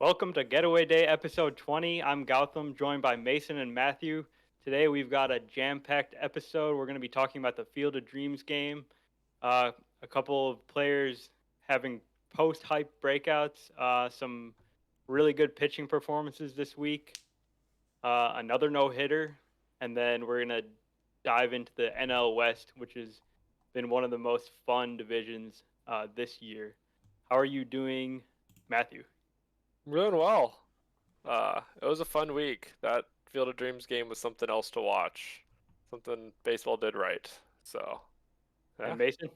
Welcome to Getaway Day episode 20. I'm Gautam, joined by Mason and Matthew. Today we've got a jam-packed episode. We're going to be talking about the Field of Dreams game, a couple of players having post-hype breakouts, some really good pitching performances this week, another no-hitter, and then we're going to dive into the NL West, which has been one of the most fun divisions this year. How are you doing, Matthew? I'm doing well. It was a fun week. That Field of Dreams game was something else to watch. Something baseball did right. So, yeah. And Mason?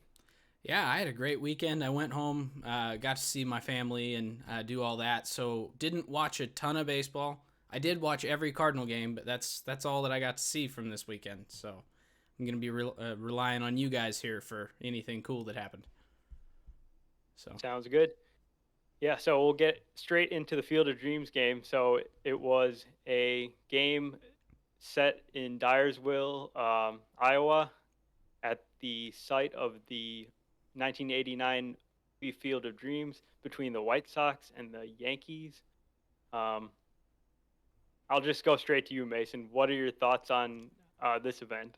Yeah, I had a great weekend. I went home, got to see my family and do all that. So didn't watch a ton of baseball. I did watch every Cardinal game, but that's all that I got to see from this weekend. So I'm gonna be relying on you guys here for anything cool that happened. So Sounds good. Yeah, so we'll get straight into the Field of Dreams game. So it was a game set in Dyersville, Iowa, at the site of the 1989 Field of Dreams between the White Sox and the Yankees. I'll just go straight to you, Mason. What are your thoughts on this event?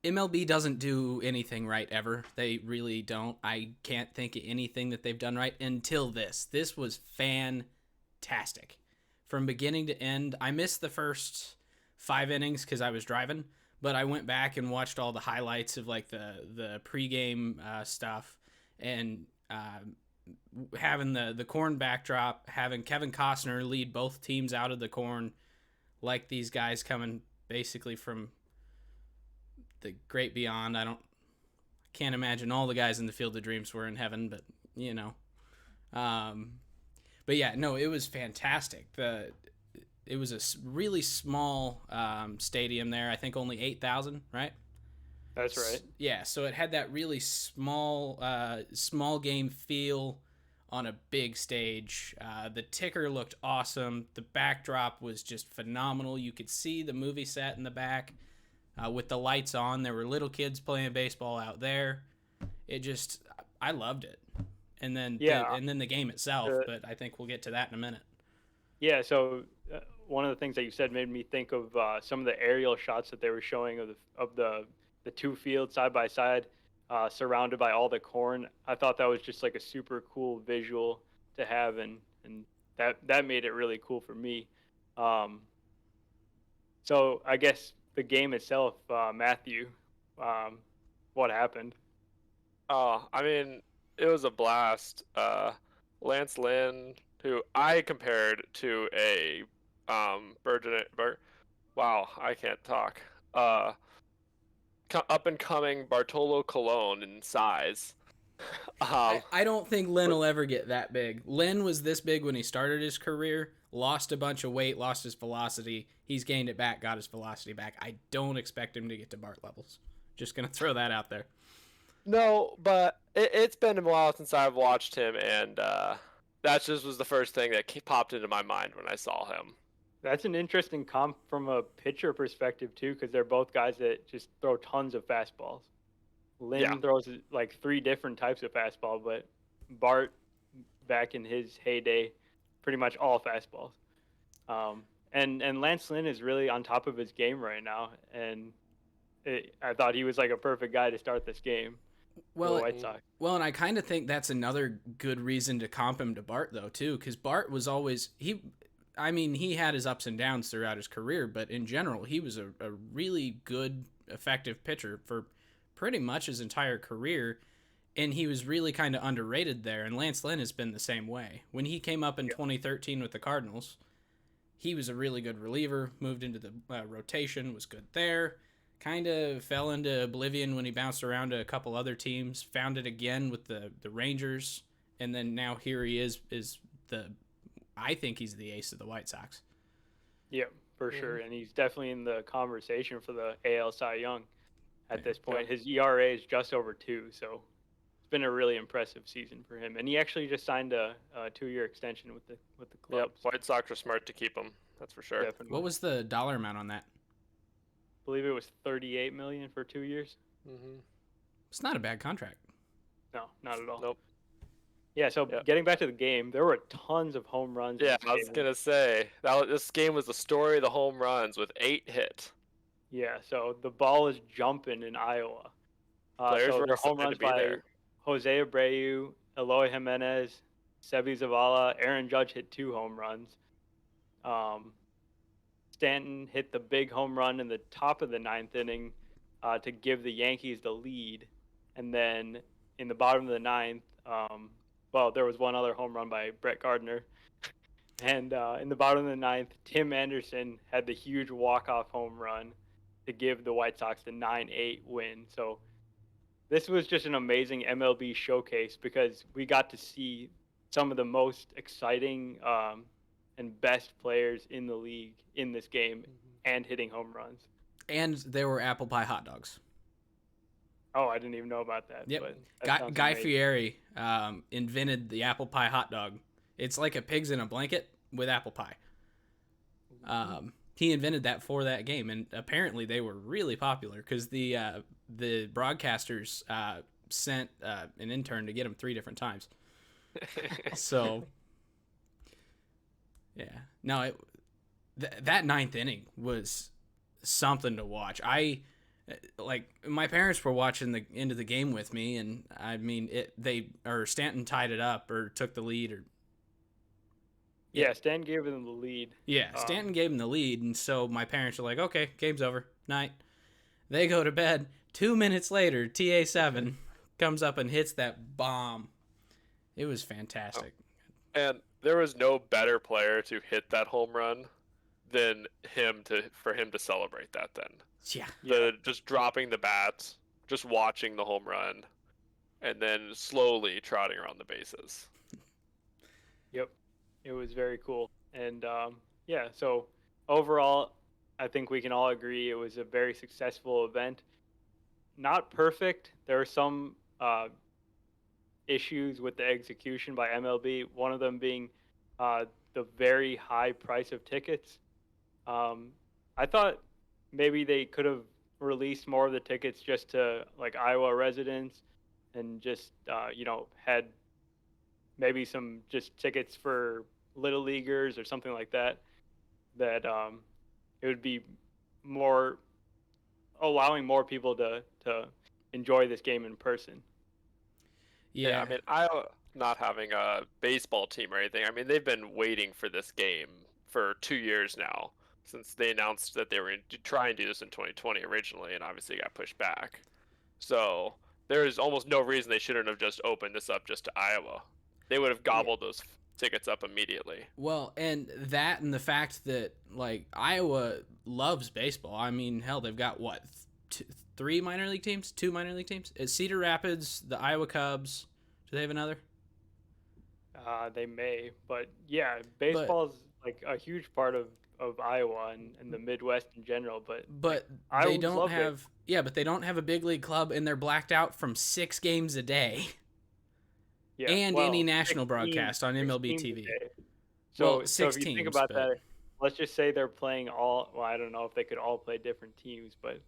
MLB doesn't do anything right ever. They really don't. I can't think of anything that they've done right until this. This was fantastic. From beginning to end, I missed the first 5 innings because I was driving, but I went back and watched all the highlights of like the pregame stuff and having the corn backdrop, having Kevin Costner lead both teams out of the corn, like these guys coming basically from the great beyond. Can't imagine all the guys in the Field of Dreams were in heaven, but you know. But yeah, no, it was fantastic. It was a really small stadium there. I think only 8,000, right? That's right. Yeah, so it had that really small game feel on a big stage. The ticker looked awesome. The backdrop was just phenomenal. You could see the movie set in the back. With the lights on, there were little kids playing baseball out there. I loved it. And then the game itself, but I think we'll get to that in a minute. Yeah, so one of the things that you said made me think of some of the aerial shots that they were showing of the two fields side by side, surrounded by all the corn. I thought that was just like a super cool visual to have, and that made it really cool for me. So I guess the game itself, Matthew, what happened? I mean, it was a blast. Lance Lynn, who I compared to a wow, I can't talk. Up and coming Bartolo Colon in size. I don't think Lynn will ever get that big. Lynn was this big when he started his career, lost a bunch of weight, lost his velocity. He's gained it back, got his velocity back. I don't expect him to get to Bart levels. Just going to throw that out there. No, but it's been a while since I've watched him, and that just was the first thing that popped into my mind when I saw him. That's an interesting comp from a pitcher perspective, too, because they're both guys that just throw tons of fastballs. Lynn throws like 3 different types of fastball, but Bart, back in his heyday, pretty much all fastballs. And Lance Lynn is really on top of his game right now, and I thought he was like a perfect guy to start this game. For the White Sox. Well, and I kind of think that's another good reason to comp him to Bart, though, too, because Bart was always he had his ups and downs throughout his career, but in general, he was a really good, effective pitcher for pretty much his entire career, and he was really kind of underrated there, and Lance Lynn has been the same way. When he came up in 2013 with the Cardinals, he was a really good reliever, moved into the rotation, was good there, kind of fell into oblivion when he bounced around to a couple other teams, found it again with the Rangers, and then now here he is I think he's the ace of the White Sox. Yeah, for sure, and he's definitely in the conversation for the AL Cy Young. At this point, his ERA is just over 2, so it's been a really impressive season for him. And he actually just signed a 2-year extension with the club. Yep, White Sox are smart to keep him. That's for sure. Definitely. What was the dollar amount on that? I believe it was $38 million for 2 years. Mm-hmm. It's not a bad contract. No, not at all. Nope. Yeah, so getting back to the game, there were tons of home runs. Yeah, in this I was game. gonna say this game was the story of the home runs with 8 hit. Yeah, so the ball is jumping in Iowa. Players So were there are home excited to runs be by there. Jose Abreu, Eloy Jimenez, Sebi Zavala. Aaron Judge hit 2 home runs. Stanton hit the big home run in the top of the 9th inning to give the Yankees the lead. And then in the bottom of the 9th, well, there was one other home run by Brett Gardner. And in the bottom of the 9th, Tim Anderson had the huge walk-off home run to give the White Sox the 9-8 win. So this was just an amazing MLB showcase because we got to see some of the most exciting and best players in the league in this game and hitting home runs. And there were apple pie hot dogs. Oh, I didn't even know about that. Yep. But that Guy amazing. Fieri invented the apple pie hot dog. It's like a pigs in a blanket with apple pie. He invented that for that game, and apparently they were really popular because the broadcasters sent an intern to get them 3 different times. So, yeah. No, that 9th inning was something to watch. My parents were watching the end of the game with me, and I mean, Stanton tied it up or took the lead, or yeah, Stanton gave them the lead. Yeah, Stanton gave him the lead, and so my parents were like, "Okay, game's over. Night." They go to bed. 2 minutes later, TA7 comes up and hits that bomb. It was fantastic. And there was no better player to hit that home run than for him to celebrate that then. Yeah. Just dropping the bat, just watching the home run, and then slowly trotting around the bases. Yep. It was very cool. And yeah, so overall, I think we can all agree it was a very successful event. Not perfect. There were some issues with the execution by MLB, one of them being the very high price of tickets. I thought maybe they could have released more of the tickets just to like Iowa residents and just, had maybe some just tickets for little leaguers or something like that, it would be more allowing more people to enjoy this game in person. Yeah, I mean, Iowa not having a baseball team or anything, I mean, they've been waiting for this game for 2 years now since they announced that they were going to try and do this in 2020 originally, and obviously got pushed back. So there is almost no reason they shouldn't have just opened this up just to Iowa. They would have gobbled those tickets up immediately. Well, and the fact that like Iowa loves baseball. I mean, hell, they've got what, 2 minor league teams? It's Cedar Rapids, the Iowa Cubs. Do they have another? They may, but yeah, baseball is like a huge part of Iowa and the Midwest in general. But they don't have but they don't have a big league club, and they're blacked out from 6 games a day. Yeah, and any national broadcast on MLB TV. So if you think about that, let's just say they're playing all. Well, I don't know if they could all play different teams, but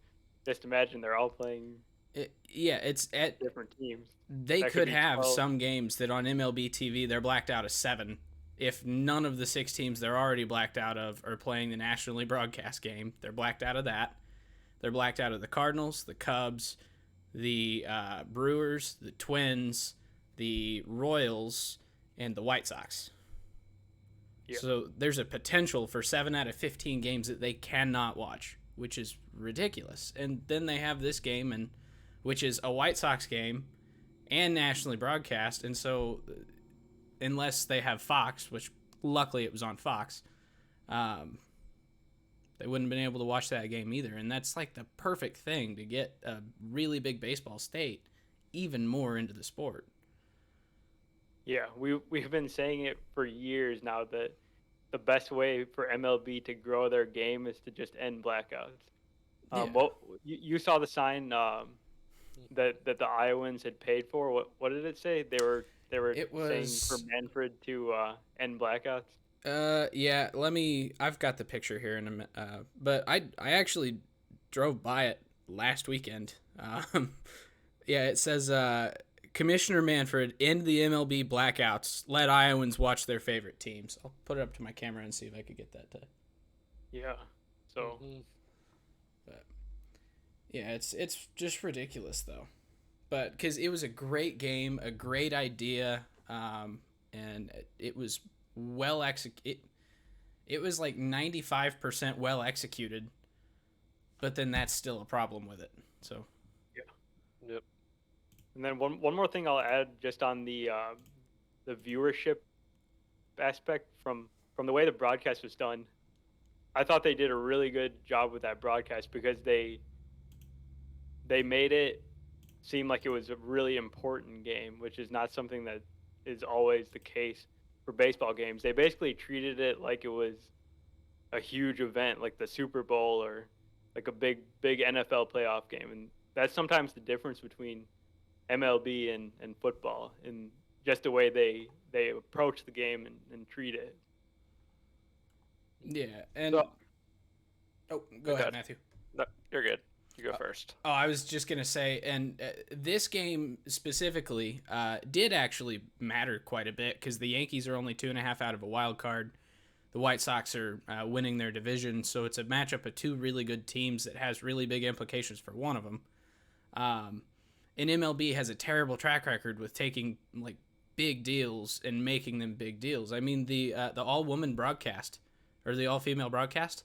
just imagine they're all playing. It's at different teams. They could have 12. Some games that on MLB TV they're blacked out of 7. If none of the 6 teams they're already blacked out of are playing the nationally broadcast game, they're blacked out of that. They're blacked out of the Cardinals, the Cubs, the Brewers, the Twins, the Royals, and the White Sox. Yep. So there's a potential for 7 out of 15 games that they cannot watch, which is ridiculous. And then they have this game, which is a White Sox game and nationally broadcast. And so unless they have Fox, which luckily it was on Fox, they wouldn't have been able to watch that game either. And that's like the perfect thing to get a really big baseball state even more into the sport. Yeah, we've been saying it for years now that the best way for MLB to grow their game is to just end blackouts. Well, you saw the sign that the Iowans had paid for. What did it say? They were saying for Manfred to end blackouts. I've got the picture here in a minute. But I actually drove by it last weekend. It says Commissioner Manfred, end the MLB blackouts. Let Iowans watch their favorite teams. I'll put it up to my camera and see if I could get that to. Yeah. So. But yeah, it's just ridiculous though. But because it was a great game, a great idea, and it was well executed. It was like 95% well executed, but then that's still a problem with it. So. Yeah. Yep. And then one more thing I'll add just on the viewership aspect from the way the broadcast was done. I thought they did a really good job with that broadcast because they made it seem like it was a really important game, which is not something that is always the case for baseball games. They basically treated it like it was a huge event, like the Super Bowl or like a big NFL playoff game, and that's sometimes the difference between MLB and football, and just the way they approach the game and treat it. Yeah, and go ahead, Matthew. No, you're good. You go first. Oh, I was just gonna say, and this game specifically did actually matter quite a bit because the Yankees are only 2.5 out of a wild card. The White Sox are winning their division, so it's a matchup of two really good teams that has really big implications for one of them. And MLB has a terrible track record with taking like big deals and making them big deals. I mean, the all-woman broadcast or the all-female broadcast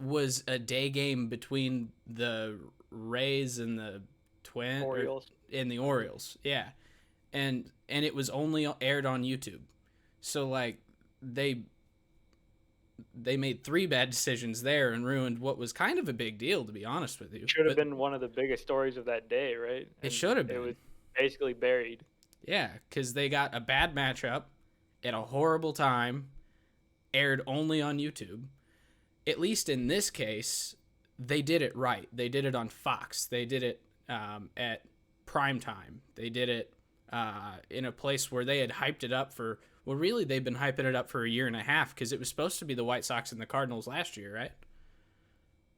was a day game between the Rays and the Orioles. And the Orioles. Yeah. And it was only aired on YouTube. So like they made 3 bad decisions there and ruined what was kind of a big deal, to be honest with you. Should have been one of the biggest stories of that day, right? And it should have been. It was basically buried. Yeah, because they got a bad matchup at a horrible time, aired only on YouTube. At least in this case, they did it right. They did it on Fox. They did it at prime time. They did it in a place where they had hyped it up for... Well, really, they've been hyping it up for 1.5 years because it was supposed to be the White Sox and the Cardinals last year, right?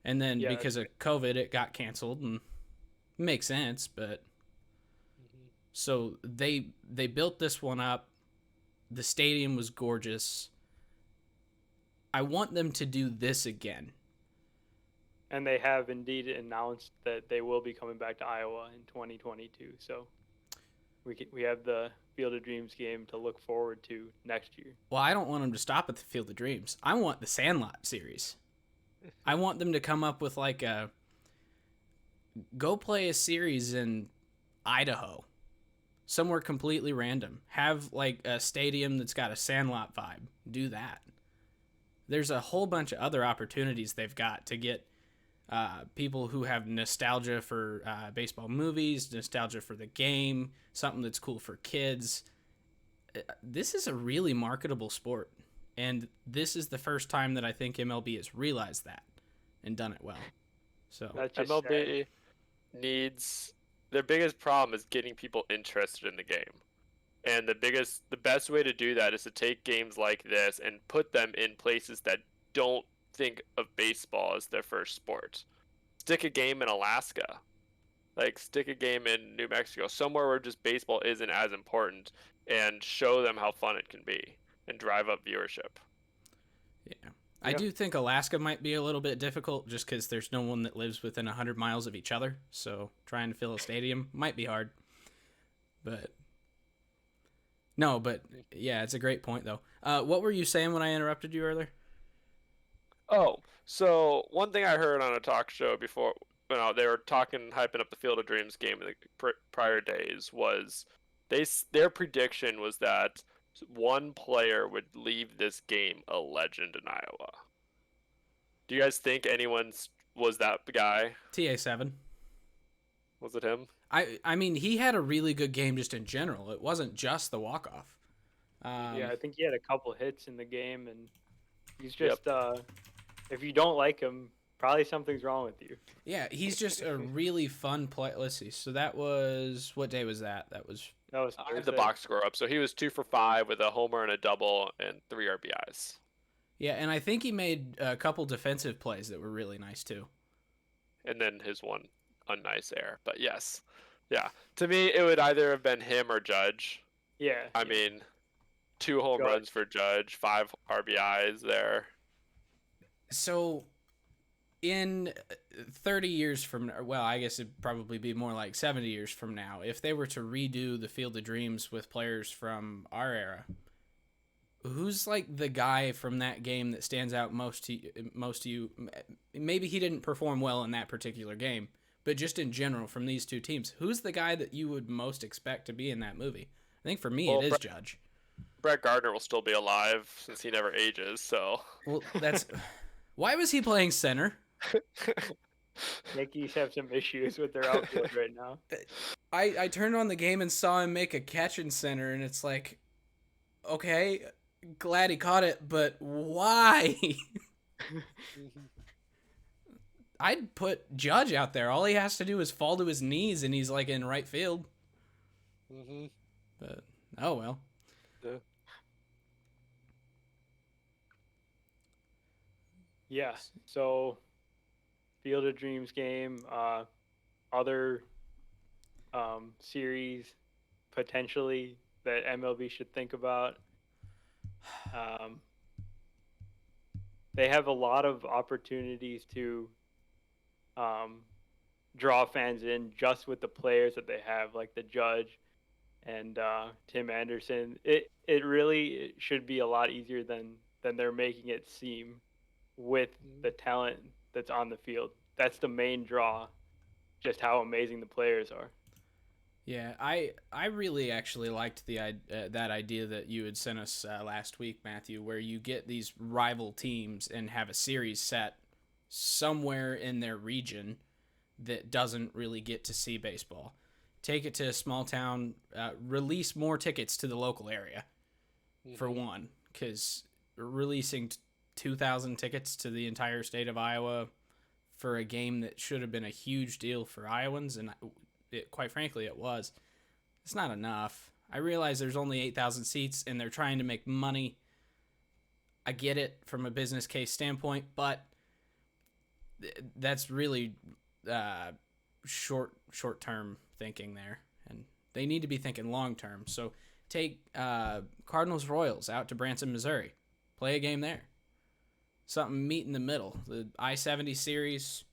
And then because of COVID, it got canceled, and it makes sense, but... So they built this one up. The stadium was gorgeous. I want them to do this again. And they have indeed announced that they will be coming back to Iowa in 2022. So we have the Field of Dreams game to look forward to next year. Well, I don't want them to stop at the Field of Dreams. I want the Sandlot series. I want them to come up with like go play a series in Idaho. Somewhere completely random. Have like a stadium that's got a Sandlot vibe. Do that. There's a whole bunch of other opportunities they've got to get people who have nostalgia for baseball movies, nostalgia for the game, something that's cool for kids. This is a really marketable sport, and this is the first time that I think MLB has realized that and done it well. So MLB needs... Their biggest problem is getting people interested in the game. And the best way to do that is to take games like this and put them in places that don't think of baseball as their first sport. Stick a game in Alaska. Like, stick a game in New Mexico. Somewhere where just baseball isn't as important, and show them how fun it can be and drive up viewership. Yeah. I do think Alaska might be a little bit difficult just because there's no one that lives within 100 miles of each other. So trying to fill a stadium might be hard. But yeah, it's a great point, though. What were you saying when I interrupted you earlier? Oh, so one thing I heard on a talk show before, they were hyping up the Field of Dreams game in the prior days, was their prediction was that one player would leave this game a legend in Iowa. Do you guys think anyone was that guy? TA7. Was it him? I mean, he had a really good game just in general. It wasn't just the walk-off. Yeah, I think he had a couple hits in the game, and he's just, if you don't like him, probably something's wrong with you. Yeah, he's just a really fun play. Let's see. So that was, what day was that? That was I had the box score up. So he was 2 for 5 with a homer and a double and 3 RBIs. Yeah, and I think he made a couple defensive plays that were really nice too. And then his one unnice error. But yes. Yeah. To me, it would either have been him or Judge. Yeah. I mean, 2 home runs for Judge, 5 RBIs there. So, in 30 years from now, well, I guess it'd probably be more like 70 years from now, if they were to redo the Field of Dreams with players from our era, who's like the guy from that game that stands out most to you? Maybe he didn't perform well in that particular game, but just in general from these two teams, who's the guy that you would most expect to be in that movie? I think for me, it is Judge. Brett Gardner will still be alive since he never ages, so. Well, that's... Why was he playing center? Yankees have some issues with their outfield right now. I turned on the game and saw him make a catch in center, and it's like, okay, glad he caught it, but why? I'd put Judge out there. All he has to do is fall to his knees, and he's like in right field. Mm-hmm. But oh well. Yeah. Yeah. So, Field of Dreams game, other series potentially that MLB should think about. They have a lot of opportunities to draw fans in just with the players that they have, like the Judge and Tim Anderson. It really should be a lot easier than they're making it seem with the talent that's on the field. That's the main draw, just how amazing the players are. Yeah, I really actually liked the that idea that you had sent us last week, Matthew, where you get these rival teams and have a series set somewhere in their region that doesn't really get to see baseball. Take it to a small town, release more tickets to the local area, for one, because releasing 2,000 tickets to the entire state of Iowa for a game that should have been a huge deal for Iowans, and quite frankly, it was. It's not enough. I realize there's only 8,000 seats, and they're trying to make money. I get it from a business case standpoint, but that's really short-term thinking there, and they need to be thinking long-term. So take Cardinals-Royals out to Branson, Missouri. Play a game there. Something meet in the middle. The I-70 series,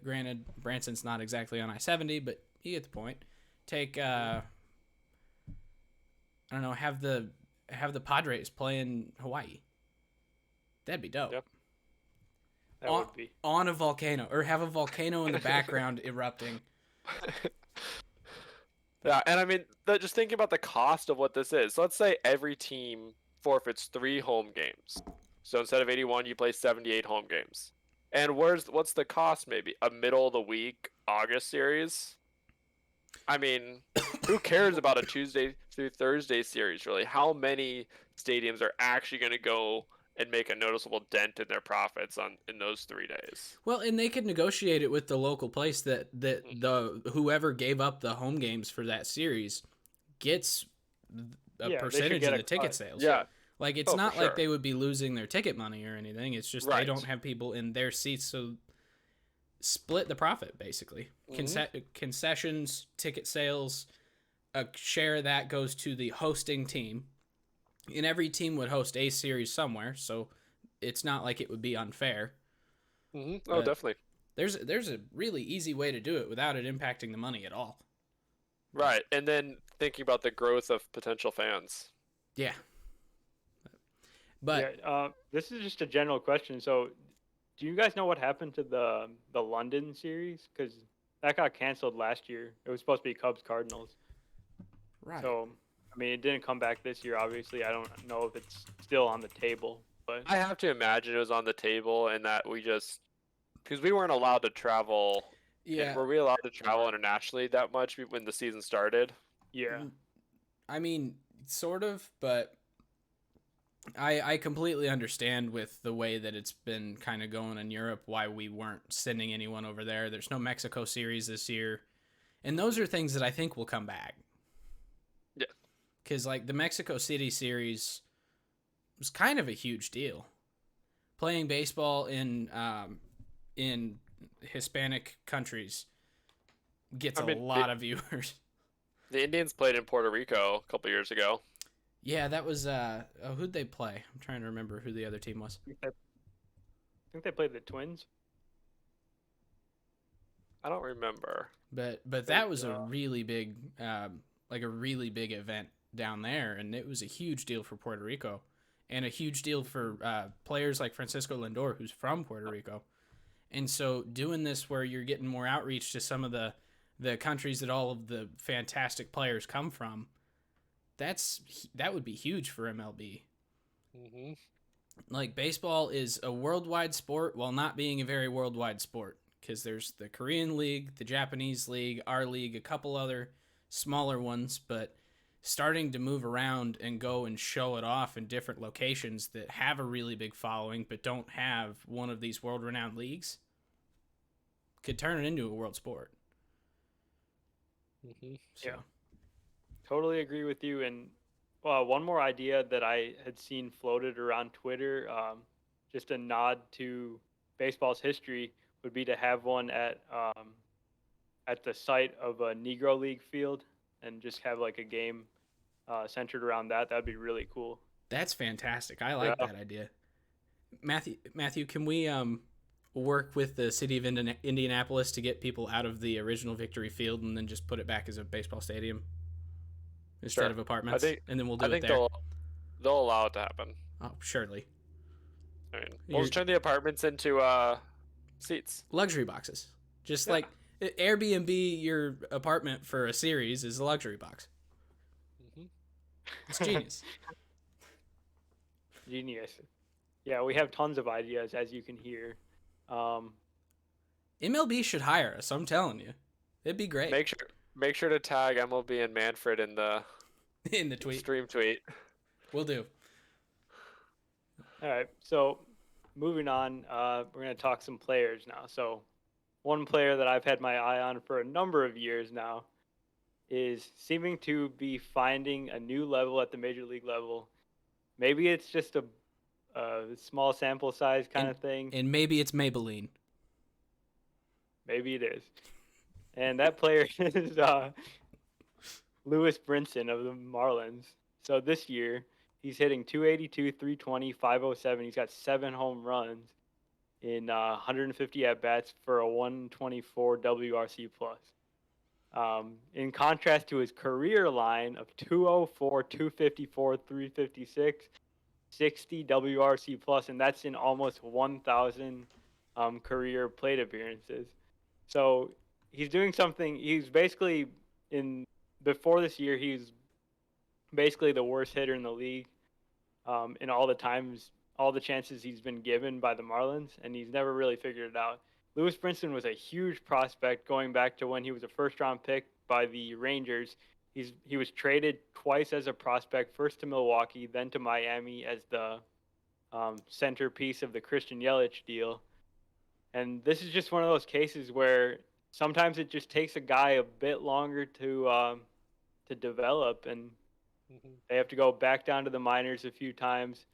granted, Branson's not exactly on I-70, but you get the point. Take, I don't know, have the Padres play in Hawaii. That'd be dope. Yep. That would be. On a volcano, or have a volcano in the background erupting. Yeah, and I mean, just thinking about the cost of what this is. Let's say every team forfeits 3 home games. So instead of 81, you play 78 home games. And what's the cost? Maybe a middle of the week August series. I mean, who cares about a Tuesday through Thursday series, really? How many stadiums are actually going to go and make a noticeable dent in their profits in those 3 days? Well, and they could negotiate it with the local place that the whoever gave up the home games for that series gets a percentage of the ticket sales. Yeah. Like, it's not like they would be losing their ticket money or anything. It's just they don't have people in their seats, so split the profit, basically. Concessions, ticket sales, a share of that goes to the hosting team. And every team would host a series somewhere, so it's not like it would be unfair. Oh, definitely. There's a really easy way to do it without it impacting the money at all. Right, and then thinking about the growth of potential fans. Yeah. But this is just a general question. So, do you guys know what happened to the London series? Because that got canceled last year. It was supposed to be Cubs Cardinals. Right. So, I mean, it didn't come back this year. Obviously, I don't know if it's still on the table. But I have to imagine it was on the table, and that we just because we weren't allowed to travel. Yeah. Were we allowed to travel internationally that much when the season started? Yeah. I mean, sort of, but I completely understand with the way that it's been kind of going in Europe why we weren't sending anyone over there. There's no Mexico series this year. And those are things that I think will come back. Yeah. Because, like, the Mexico City series was kind of a huge deal. Playing baseball in Hispanic countries gets a lot of viewers. The Indians played in Puerto Rico a couple years ago. Yeah, that was who'd they play? I'm trying to remember who the other team was. I think they played the Twins. I don't remember. But that was a really big like a really big event down there, and it was a huge deal for Puerto Rico, and a huge deal for players like Francisco Lindor, who's from Puerto Rico. And so doing this where you're getting more outreach to some of the countries that all of the fantastic players come from, that would be huge for MLB. Mm-hmm. Like, baseball is a worldwide sport while not being a very worldwide sport, because there's the Korean League, the Japanese League, our league, a couple other smaller ones, but starting to move around and go and show it off in different locations that have a really big following but don't have one of these world-renowned leagues could turn it into a world sport. Mm-hmm. So. Yeah, totally agree with you. And one more idea that I had seen floated around Twitter, just a nod to baseball's history, would be to have one at the site of a Negro League field and just have like a game centered around that. That'd be really cool. That's fantastic. I like that idea. Matthew, can we work with the city of Indianapolis to get people out of the original Victory Field and then just put it back as a baseball stadium instead of apartments? And then we'll do it there. They'll allow it to happen. Oh, surely. I mean, we'll just turn the apartments into seats. Luxury boxes. Just like Airbnb your apartment for a series is a luxury box. Mm-hmm. It's genius. Genius. Yeah, we have tons of ideas, as you can hear. MLB should hire us. I'm telling you, it'd be great. Make sure to tag MLB and Manfred in the tweet. Stream tweet. We'll do. All right. So moving on, we're going to talk some players now. So one player that I've had my eye on for a number of years now is seeming to be finding a new level at the major league level. Maybe it's just a small sample size kind of thing. And maybe it's Maybelline. Maybe it is. And that player is Lewis Brinson of the Marlins. So this year, he's hitting 282, 320, 507. He's got 7 home runs in 150 at-bats for a 124 WRC+. In contrast to his career line of 204, 254, 356, 60 WRC+, and that's in almost 1,000 career plate appearances. So he's doing something. He's basically before this year, he's basically the worst hitter in the league in all the chances he's been given by the Marlins, and he's never really figured it out. Lewis Brinson was a huge prospect going back to when he was a first-round pick by the Rangers. He was traded twice as a prospect, first to Milwaukee, then to Miami as the centerpiece of the Christian Yelich deal. And this is just one of those cases where sometimes it just takes a guy a bit longer to develop, and they have to go back down to the minors a few times.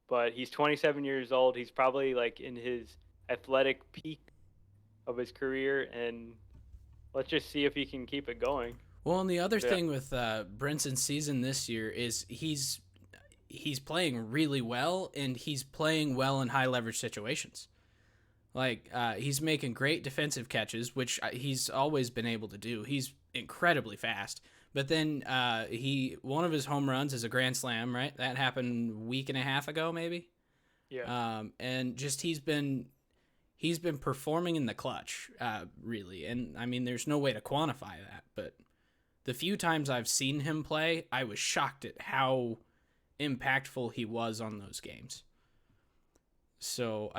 But he's 27 years old. He's probably like in his athletic peak of his career, and let's just see if he can keep it going. Well, and the other thing with Brinson's season this year is he's playing really well, and he's playing well in high leverage situations. Like, he's making great defensive catches, which he's always been able to do. He's incredibly fast. But then one of his home runs is a grand slam, right? That happened a week and a half ago, maybe. Yeah. And just he's been performing in the clutch, really. And I mean, there's no way to quantify that, but the few times I've seen him play, I was shocked at how impactful he was on those games. So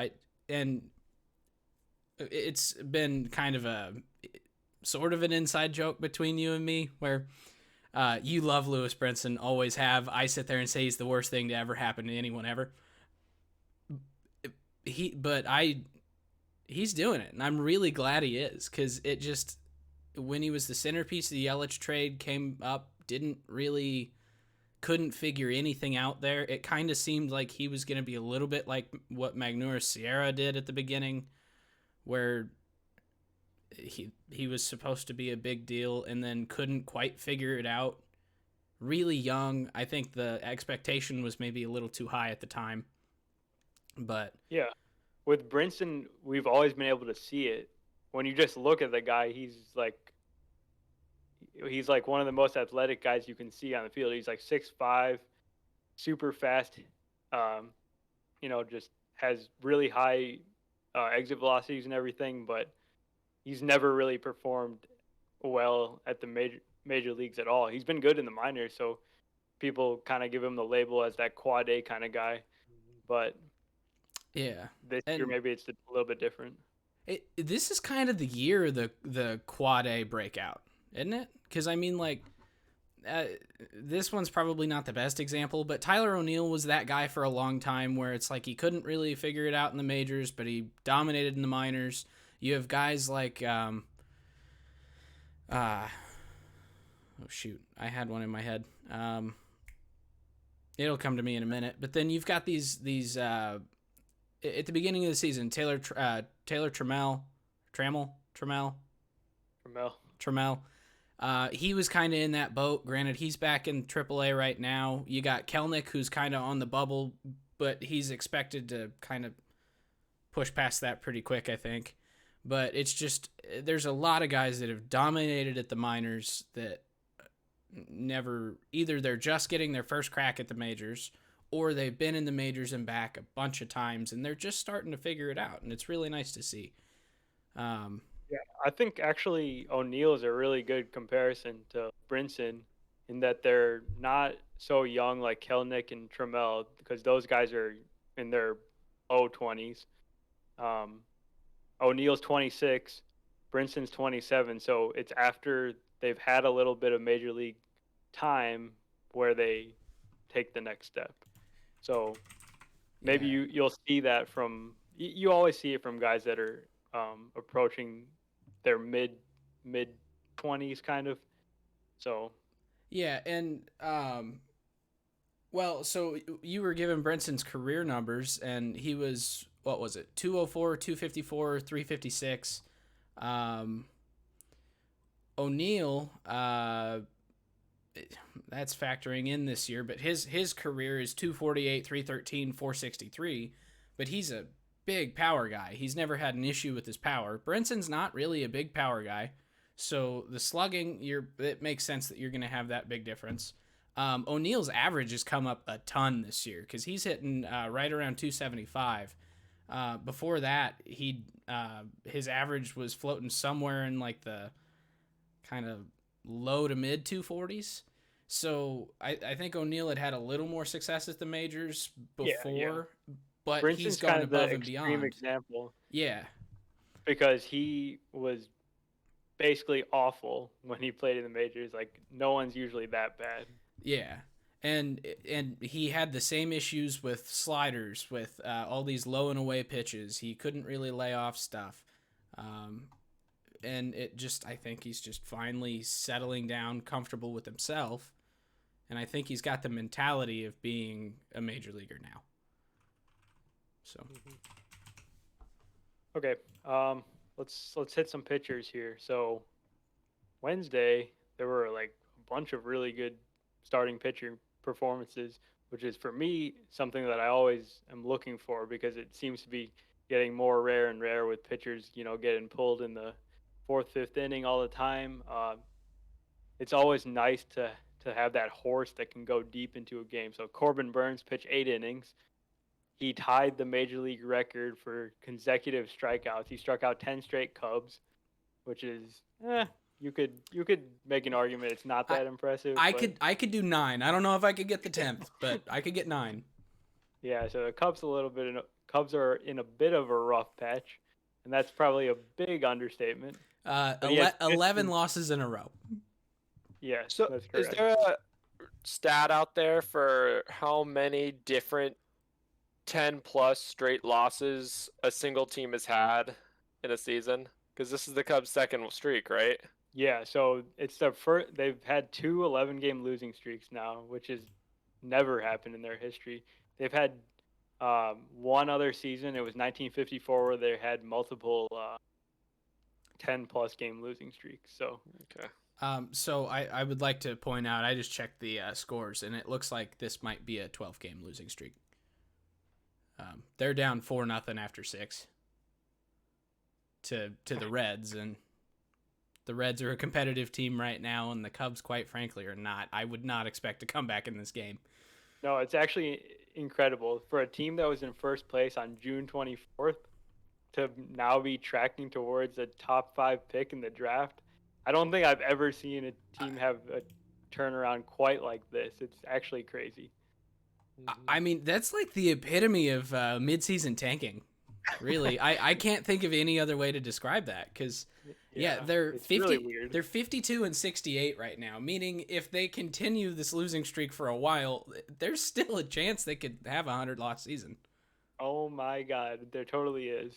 it's been kind of a sort of an inside joke between you and me where you love Lewis Brinson, always have. I sit there and say he's the worst thing to ever happen to anyone ever. He's doing it, and I'm really glad he is, because it just, when he was the centerpiece of the Yelich trade, came up, couldn't figure anything out there. It kind of seemed like he was going to be a little bit like what Magneuris Sierra did at the beginning, where he was supposed to be a big deal and then couldn't quite figure it out. Really young. I think the expectation was maybe a little too high at the time. But yeah, with Brinson, we've always been able to see it. When you just look at the guy, he's like one of the most athletic guys you can see on the field. He's like 6'5", super fast. Just has really high exit velocities and everything, but he's never really performed well at the major leagues at all. He's been good in the minors, so people kind of give him the label as that quad A kind of guy. But yeah, this year maybe it's a little bit different. This is kind of the year of the quad A breakout, isn't it? Because I mean, like, this one's probably not the best example, but Tyler O'Neill was that guy for a long time where it's like he couldn't really figure it out in the majors, but he dominated in the minors. You have guys like, oh shoot, I had one in my head. It'll come to me in a minute. But then you've got these at the beginning of the season, Taylor Trammell. He was kind of in that boat. Granted, he's back in AAA right now. You got Kelnick, who's kind of on the bubble, but he's expected to kind of push past that pretty quick, I think. But it's just, there's a lot of guys that have dominated at the minors that never, either they're just getting their first crack at the majors, or they've been in the majors and back a bunch of times, and they're just starting to figure it out, and it's really nice to see. Yeah, I think actually O'Neill is a really good comparison to Brinson in that they're not so young like Kelnick and Trammell, because those guys are in their low 20s. O'Neill's 26, Brinson's 27, so it's after they've had a little bit of major league time where they take the next step. So maybe you'll see that from, you always see it from guys that are approaching their mid 20s kind of. So yeah, and well, so you were given Brinson's career numbers, and he was, what was it, 204, 254, 356. O'Neill, that's factoring in this year, but his career is 248, 313, 463, but he's a big power guy. He's never had an issue with his power. Brinson's not really a big power guy, so the slugging, it makes sense that you're going to have that big difference. O'Neill's average has come up a ton this year because he's hitting right around 275. Before that, his average was floating somewhere in like the kind of low to mid 240s. So I think O'Neill had a little more success at the majors before, but Brinson's he's gone kind of above the and extreme beyond. Example. Yeah. Because he was basically awful when he played in the majors. Like, no one's usually that bad. Yeah. And he had the same issues with sliders, with all these low and away pitches. He couldn't really lay off stuff. And I think he's just finally settling down, comfortable with himself. And I think he's got the mentality of being a major leaguer now. So. Okay. Let's hit some pitchers here. So Wednesday, there were like a bunch of really good starting pitcher performances, which is for me something that I always am looking for because it seems to be getting more rare and rare with pitchers, getting pulled in the 4th, 5th inning all the time. It's always nice to have that horse that can go deep into a game. So Corbin Burns pitched 8 innings. He tied the major league record for consecutive strikeouts. He struck out 10 straight Cubs, which is, you could make an argument it's not that impressive. I could do 9. I don't know if I could get the 10th, but I could get 9. Yeah, so the Cubs Cubs are in a bit of a rough patch, and that's probably a big understatement. 11 losses in a row. Yeah, so that's correct. Is there a stat out there for how many different 10-plus straight losses a single team has had in a season? Because this is the Cubs' second streak, right? Yeah, so it's the first. They've had 2 11-game losing streaks now, which has never happened in their history. They've had one other season. It was 1954, where they had multiple 10-plus game losing streak. So okay. So I would like to point out, I just checked the scores, and it looks like this might be a 12-game losing streak. They're down 4-0 after 6 to the Reds, and the Reds are a competitive team right now, and the Cubs, quite frankly, are not. I would not expect to come back in this game. No, it's actually incredible for a team that was in first place on June 24th to now be tracking towards a top 5 pick in the draft. I don't think I've ever seen a team have a turnaround quite like this. It's actually crazy. I mean, that's like the epitome of midseason tanking. Really, I can't think of any other way to describe that, because they're 50. Really weird. They're 52-68 right now, meaning if they continue this losing streak for a while, there's still a chance they could have a 100-loss season. Oh my God, there totally is.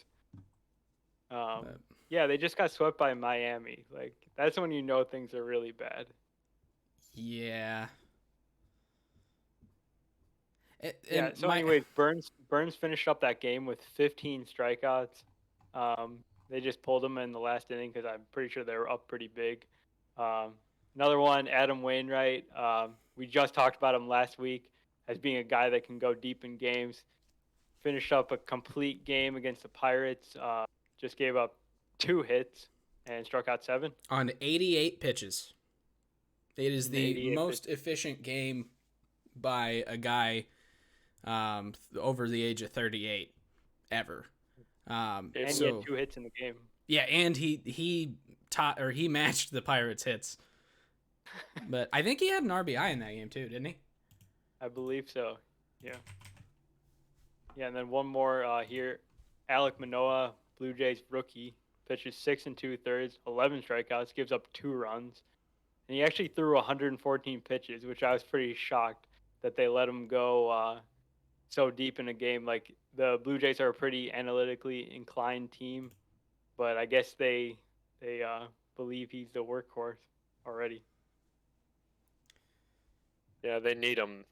Yeah, they just got swept by Miami. Like, that's when you know things are really bad. Yeah. Anyways, Burns finished up that game with 15 strikeouts. They just pulled him in the last inning because I'm pretty sure they were up pretty big. Another one, Adam Wainwright. We just talked about him last week as being a guy that can go deep in games. Finished up a complete game against the Pirates. Just gave up 2 hits and struck out 7 on 88 pitches. It is the most efficient game by a guy over the age of 38 ever. And he had 2 hits in the game. Yeah, and he matched the Pirates' hits. But I think he had an RBI in that game too, didn't he? I believe so. Yeah. Yeah, and then one more here. Alek Manoah, Blue Jays rookie, pitches 6 2/3, 11 strikeouts, gives up 2 runs. And he actually threw 114 pitches, which I was pretty shocked that they let him go so deep in a game. Like, the Blue Jays are a pretty analytically inclined team, but I guess they believe he's the workhorse already. Yeah, they need him.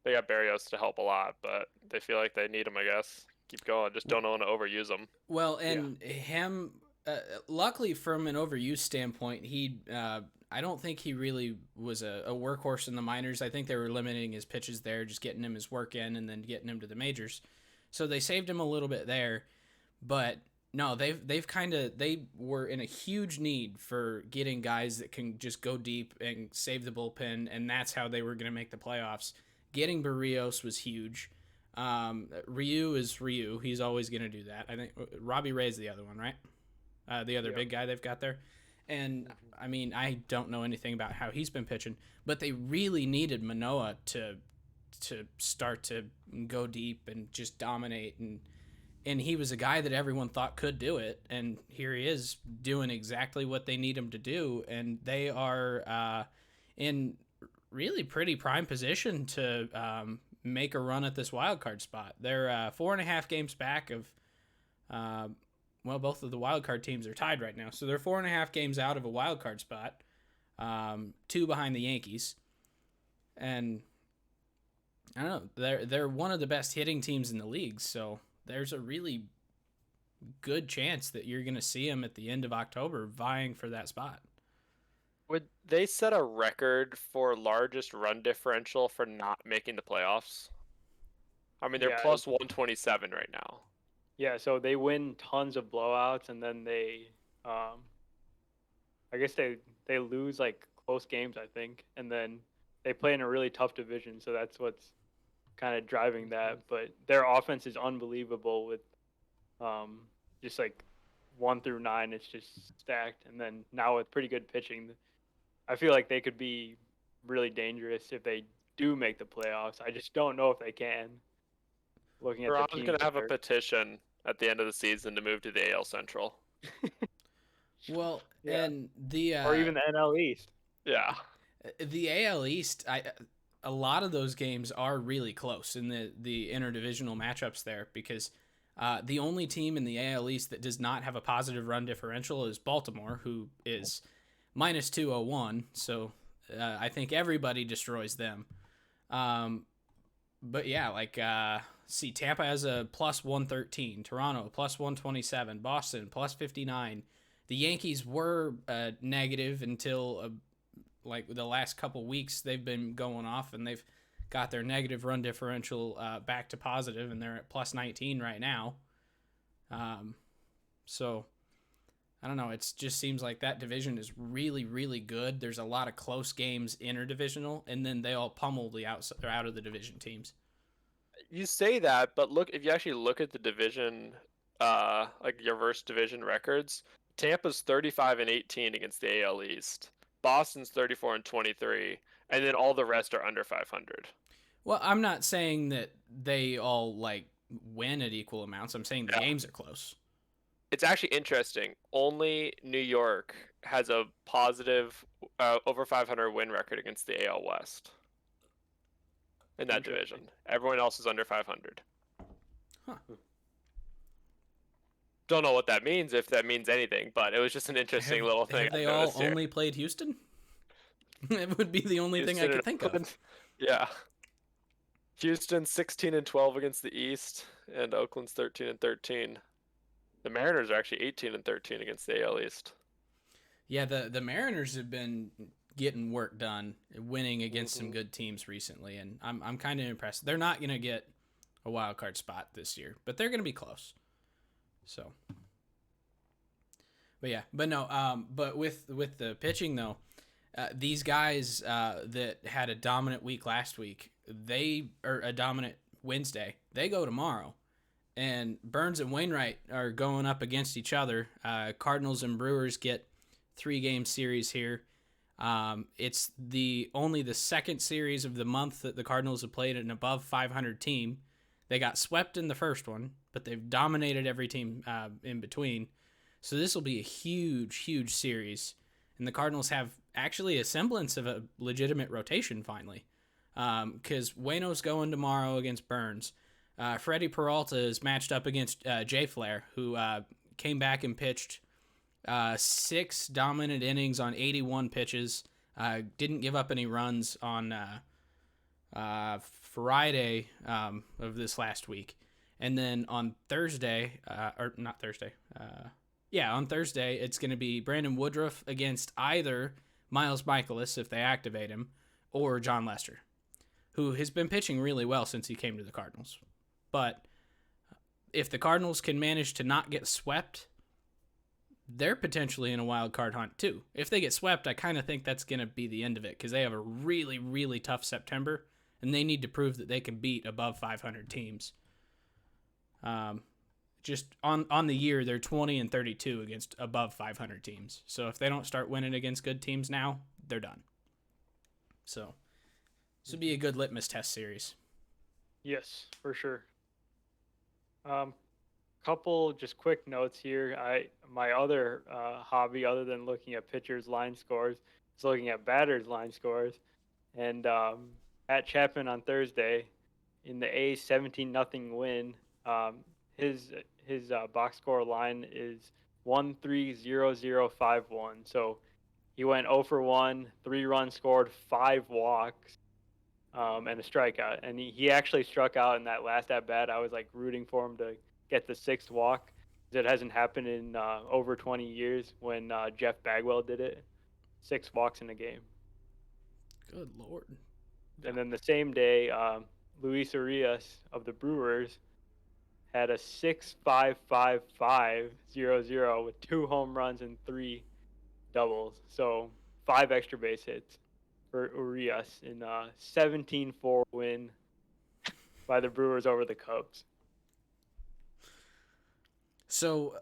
They got Barrios to help a lot, but they feel like they need him, I guess. Keep going. Just don't want to overuse him. Well, and him, luckily from an overuse standpoint, I don't think he really was a workhorse in the minors. I think they were limiting his pitches there, just getting him his work in and then getting him to the majors. So they saved him a little bit there. But no, they were in a huge need for getting guys that can just go deep and save the bullpen, and that's how they were going to make the playoffs. Getting Barrios was huge. Ryu is Ryu. He's always going to do that. I think Robbie Ray's the other one, right? The other big guy they've got there. And, I mean, I don't know anything about how he's been pitching, but they really needed Manoah to start to go deep and just dominate. And he was a guy that everyone thought could do it, and here he is doing exactly what they need him to do. And they are in really pretty prime position to make a run at this wild card spot. They're 4.5 games back of both of the wild card teams are tied right now, so they're 4.5 games out of a wild card spot, 2 behind the Yankees, and I don't know, they're one of the best hitting teams in the league, so there's a really good chance that you're going to see them at the end of October vying for that spot. Would they set a record for largest run differential for not making the playoffs? I mean, they're plus 127 right now. Yeah, so they win tons of blowouts, and then they, I guess they lose like close games, I think, and then they play in a really tough division, so that's what's kind of driving that. But their offense is unbelievable with, just like 1 through 9, it's just stacked, and then now with pretty good pitching, I feel like they could be really dangerous if they do make the playoffs. I just don't know if they can. Looking at the teams, going to have a petition at the end of the season to move to the AL Central. Well, and the or even the NL East. Yeah, the AL East. A lot of those games are really close in the interdivisional matchups there, because the only team in the AL East that does not have a positive run differential is Baltimore, who is minus 201. So I think everybody destroys them. But yeah, like see, Tampa has a plus 113, Toronto plus 127, Boston plus 59. The Yankees were negative until like the last couple weeks. They've been going off, and they've got their negative run differential back to positive, and they're at plus 19 right now. So I don't know. It just seems like that division is really, really good. There's a lot of close games interdivisional, and then they all pummel the out of the division teams. You say that, but if you actually look at the division, like your versus division records, Tampa's 35-18 against the AL East. Boston's 34-23, and then all the rest are under 500. Well, I'm not saying that they all like win at equal amounts. I'm saying the games are close. It's actually interesting. Only New York has a positive over 500 win record against the AL West in that division. Everyone else is under 500. Huh. Don't know what that means, if that means anything, but it was just an interesting little thing. Have they all only played Houston? It would be the only thing I could think of. Yeah. Houston 16-12 against the East, and Oakland's 13-13. The Mariners are actually 18-13 against the AL East. Yeah, the Mariners have been getting work done, winning against some good teams recently, and I'm kind of impressed. They're not going to get a wild card spot this year, but they're going to be close. So, but with the pitching though, these guys that had a dominant week last week, a dominant Wednesday, they go tomorrow, and Burns and Wainwright are going up against each other. Cardinals and Brewers get 3-game series here. It's only the second series of the month that the Cardinals have played an above 500 team. They got swept in the first one, but they've dominated every team in between. So this will be a huge, huge series. And the Cardinals have actually a semblance of a legitimate rotation finally. Because Waino's going tomorrow against Burns. Freddie Peralta is matched up against Jay Flair, who came back and pitched 6 dominant innings on 81 pitches. Didn't give up any runs on Friday of this last week. And then on Thursday, on Thursday, it's going to be Brandon Woodruff against either Miles Michaelis, if they activate him, or John Lester, who has been pitching really well since he came to the Cardinals. But if the Cardinals can manage to not get swept, they're potentially in a wild card hunt too. If they get swept, I kind of think that's going to be the end of it, because they have a really, really tough September, and they need to prove that they can beat above 500 teams. Just on the year, they're 20-32 against above 500 teams. So if they don't start winning against good teams now, they're done. So this would be a good litmus test series. Yes, for sure. Couple just quick notes here. My other hobby, other than looking at pitchers' line scores, is looking at batters' line scores. And at Chapman on Thursday, in the A's 17-0 win, his box score line is 1-3-0-0-5-1. So he went 0 for 1, 3 runs scored, 5 walks, and a strikeout. And he actually struck out in that last at bat. I was like rooting for him to get the 6th walk. It hasn't happened in over 20 years when Jeff Bagwell did it. 6 walks in a game. Good Lord. And then the same day, Luis Urias of the Brewers had a 6.55.5.00 with 2 home runs and 3 doubles. So 5 extra base hits for Urias in a 17-4 win by the Brewers over the Cubs. So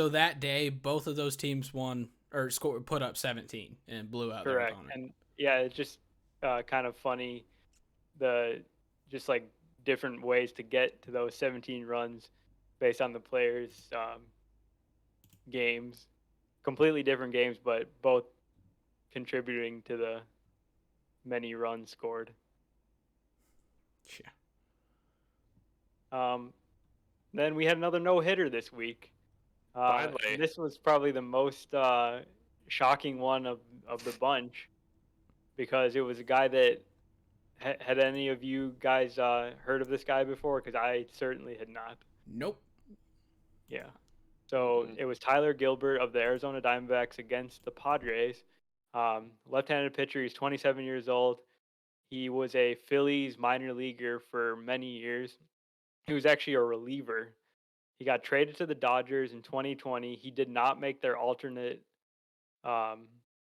that day, both of those teams won or put up 17 and blew out their opponent. And yeah, it's just kind of funny, just like different ways to get to those 17 runs based on the players' games. Completely different games, but both contributing to the many runs scored. Yeah. Then we had another no-hitter this week. Finally. This was probably the most shocking one of the bunch, because it was a guy that Had any of you guys heard of this guy before? Because I certainly had not. Nope. Yeah. So it was Tyler Gilbert of the Arizona Diamondbacks against the Padres. Left-handed pitcher. He's 27 years old. He was a Phillies minor leaguer for many years. He was actually a reliever. He got traded to the Dodgers in 2020. He did not make their alternate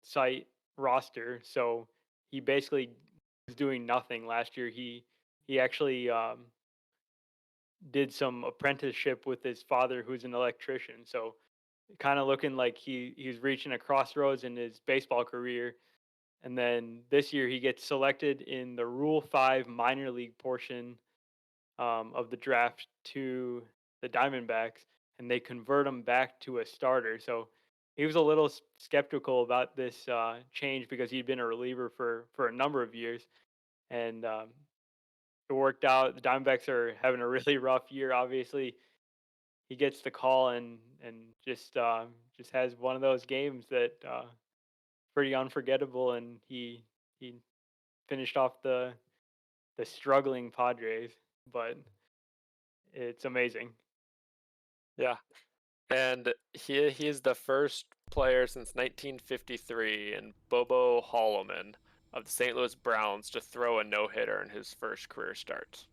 site roster, so he basically was doing nothing last year. He actually did some apprenticeship with his father, who's an electrician. So kind of looking like he's reaching a crossroads in his baseball career. And then this year he gets selected in the Rule 5 minor league portion of the draft to the Diamondbacks, and they convert him back to a starter. So he was a little skeptical about this change because he'd been a reliever for a number of years, and it worked out. The Diamondbacks are having a really rough year. Obviously, he gets the call and just has one of those games that pretty unforgettable, and he finished off the struggling Padres, but it's amazing. Yeah. And he is the first player since 1953 and Bobo Holloman of the St. Louis Browns to throw a no-hitter in his first career start.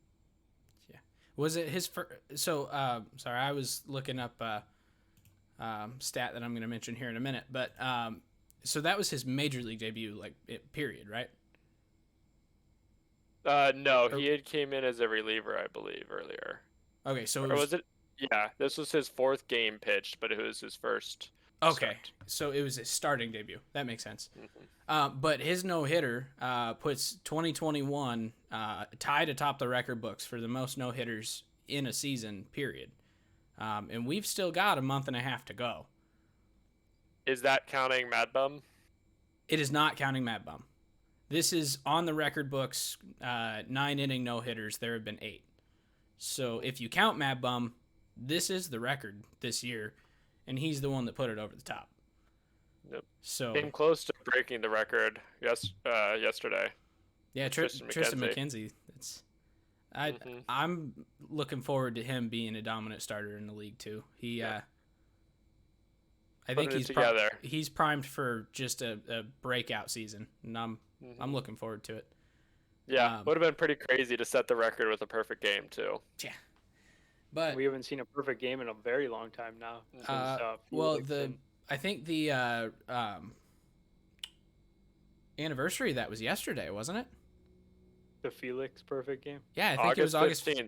Yeah. Was it his first? So, sorry, I was looking up stat that I'm going to mention here in a minute, but so that was his major league debut, like period, right? No, he had came in as a reliever, I believe, earlier. Okay, so or was it? Yeah, this was his fourth game pitched, but it was his first. Okay, start. So it was his starting debut. That makes sense. But his no-hitter puts 2021 tied atop the record books for the most no-hitters in a season, period. And we've still got a month and a half to go. Is that counting Mad Bum? It is not counting Mad Bum. This is on the record books, 9-inning no-hitters. There have been 8. So if you count Mad Bum, this is the record this year, and he's the one that put it over the top. Yep. So came close to breaking the record yesterday. Yeah, Tristan McKenzie. I'm looking forward to him being a dominant starter in the league too. I think he's primed for just a breakout season, and I'm looking forward to it. Yeah, would have been pretty crazy to set the record with a perfect game too. Yeah, but we haven't seen a perfect game in a very long time now. I think the anniversary of that was yesterday, wasn't it? The Felix perfect game? Yeah, I think it was August 15th.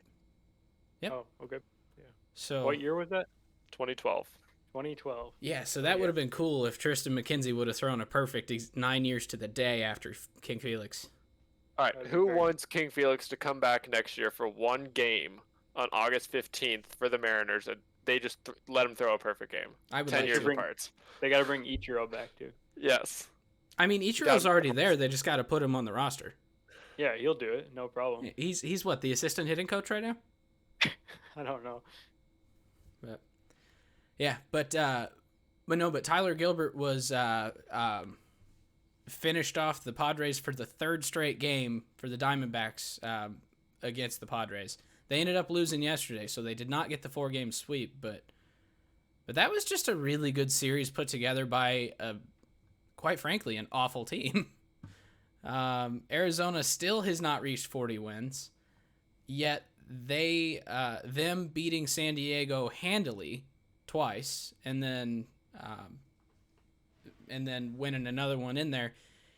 Yep. Oh, okay. Yeah. So what year was that? 2012. 2012. Yeah, so that would have been cool if Tristan McKenzie would have thrown a perfect 9 years to the day after King Felix. All right, who wants King Felix to come back next year for one game on August 15th for the Mariners, and they just let him throw a perfect game? I would 10 years apart. They got to bring Ichiro back too. Yes. I mean, Ichiro's already there. They just got to put him on the roster. Yeah, he'll do it. No problem. He's what, the assistant hitting coach right now? I don't know. But yeah, but Tyler Gilbert was finished off the Padres for the third straight game for the Diamondbacks against the Padres. They ended up losing yesterday, so they did not get the 4-game sweep, but that was just a really good series put together by quite frankly, an awful team. Arizona still has not reached 40 wins, yet them beating San Diego handily twice, and then winning another one in there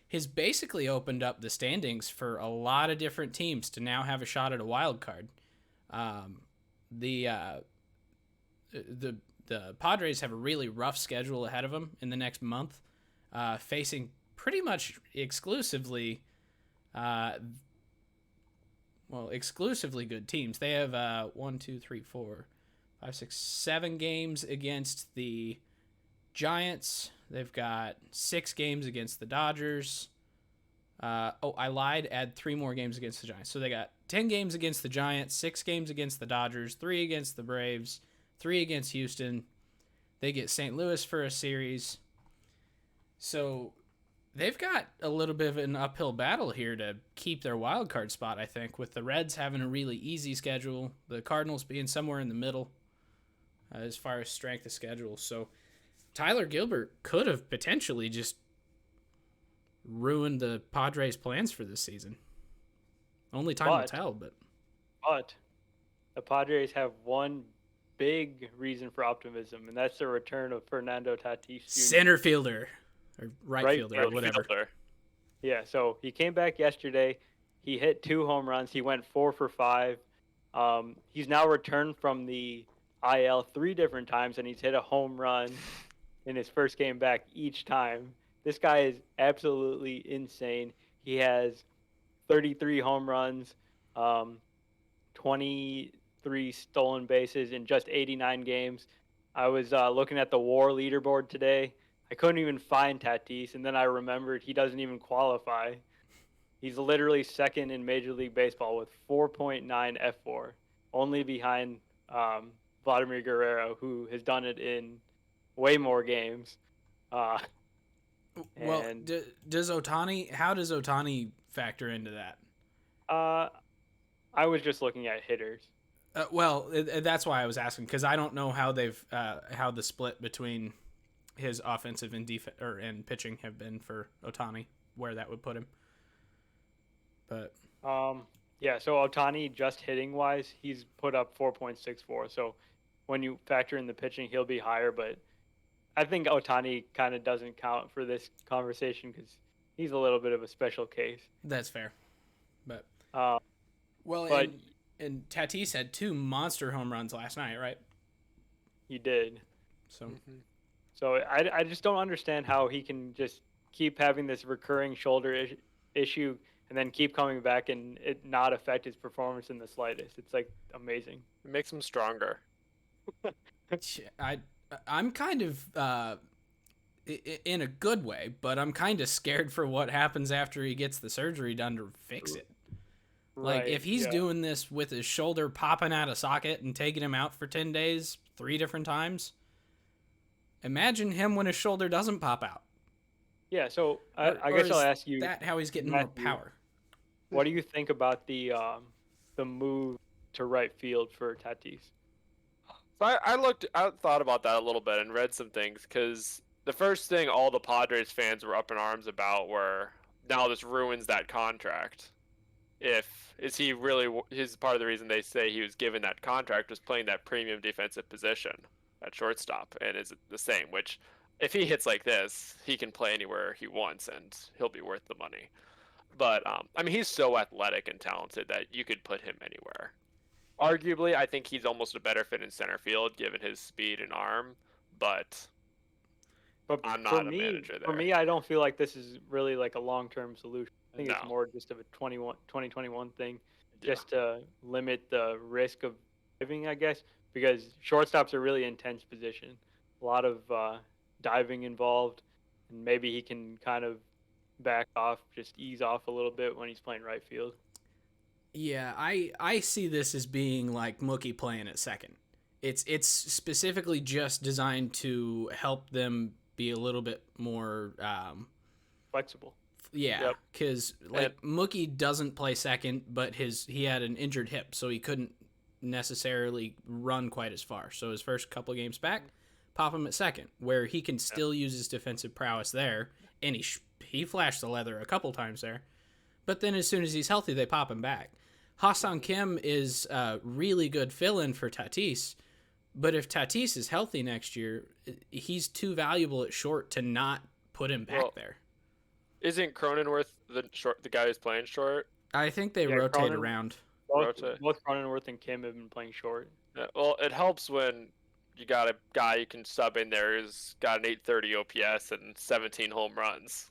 has basically opened up the standings for a lot of different teams to now have a shot at a wild card. The Padres have a really rough schedule ahead of them in the next month, facing pretty much exclusively good teams. They have 7 games against the Giants. They've got 6 games against the Dodgers. I lied. Add 3 more games against the Giants. So they got 10 games against the Giants, 6 games against the Dodgers, 3 against the Braves, 3 against Houston. They get St. Louis for a series. So They've got a little bit of an uphill battle here to keep their wild card spot, I think, with the Reds having a really easy schedule, the Cardinals being somewhere in the middle as far as strength of schedule. So Tyler Gilbert could have potentially just ruined the Padres' plans for this season. Only time will tell, but the Padres have one big reason for optimism, and that's the return of Fernando Tatis Jr. Center fielder. Or right fielder, or whatever. Fielder. Yeah, so he came back yesterday. He hit 2 home runs. He went 4 for 5. He's now returned from the IL 3 different times, and he's hit a home run in his first game back each time. This guy is absolutely insane. He has 33 home runs, 23 stolen bases in just 89 games. I was looking at the WAR leaderboard today. I couldn't even find Tatis, and then I remembered he doesn't even qualify. He's literally second in Major League Baseball with 4.9 F4, only behind Vladimir Guerrero, who has done it in way more games. Well, does Ohtani? How does Ohtani factor into that? I was just looking at hitters. That's why I was asking, because I don't know how they've how the split between his offensive and and pitching have been for Ohtani, where that would put him. But yeah, so Ohtani, just hitting wise, he's put up 4.64. So when you factor in the pitching, he'll be higher. But I think Ohtani kind of doesn't count for this conversation because he's a little bit of a special case. That's fair. But but and Tatis had 2 monster home runs last night, right? He did. So. Mm-hmm. So I just don't understand how he can just keep having this recurring shoulder issue and then keep coming back and it not affect his performance in the slightest. It's like amazing. It makes him stronger. I'm kind of in a good way, but I'm kind of scared for what happens after he gets the surgery done to fix it. Right, like if he's doing this with his shoulder popping out of socket and taking him out for 10 days, 3 different times. Imagine him when his shoulder doesn't pop out. Yeah, so I guess I'll ask you that how he's getting more power. What do you think about the move to right field for Tatis? So I thought about that a little bit and read some things, because the first thing all the Padres fans were up in arms about were, now this ruins that contract. Is he really, his part of the reason they say he was given that contract was playing that premium defensive position at shortstop, and is the same, which if he hits like this, he can play anywhere he wants and he'll be worth the money. But I mean, he's so athletic and talented that you could put him anywhere. Arguably, I think he's almost a better fit in center field given his speed and arm, but I'm not a manager there. For me, I don't feel like this is really like a long-term solution. I think it's more just of a 2021 thing, just to limit the risk of diving, I guess, because shortstop's a really intense position. A lot of diving involved, and maybe he can kind of back off, just ease off a little bit when he's playing right field. Yeah, I see this as being like Mookie playing at second. It's specifically just designed to help them be a little bit more flexible. Yeah, because Mookie doesn't play second, but he had an injured hip, so he couldn't necessarily run quite as far. So his first couple of games back, pop him at second, where he can still use his defensive prowess there, and he flashed the leather a couple times there. But then as soon as he's healthy, they pop him back. Ha-Seong Kim is a really good fill-in for Tatis, but if Tatis is healthy next year, he's too valuable at short to not put him back there. Isn't Cronenworth the guy who's playing short? I think they rotate around. Both Cronenworth and Kim have been playing short. Yeah, well, it helps when you got a guy you can sub in there who's got an 830 OPS and 17 home runs.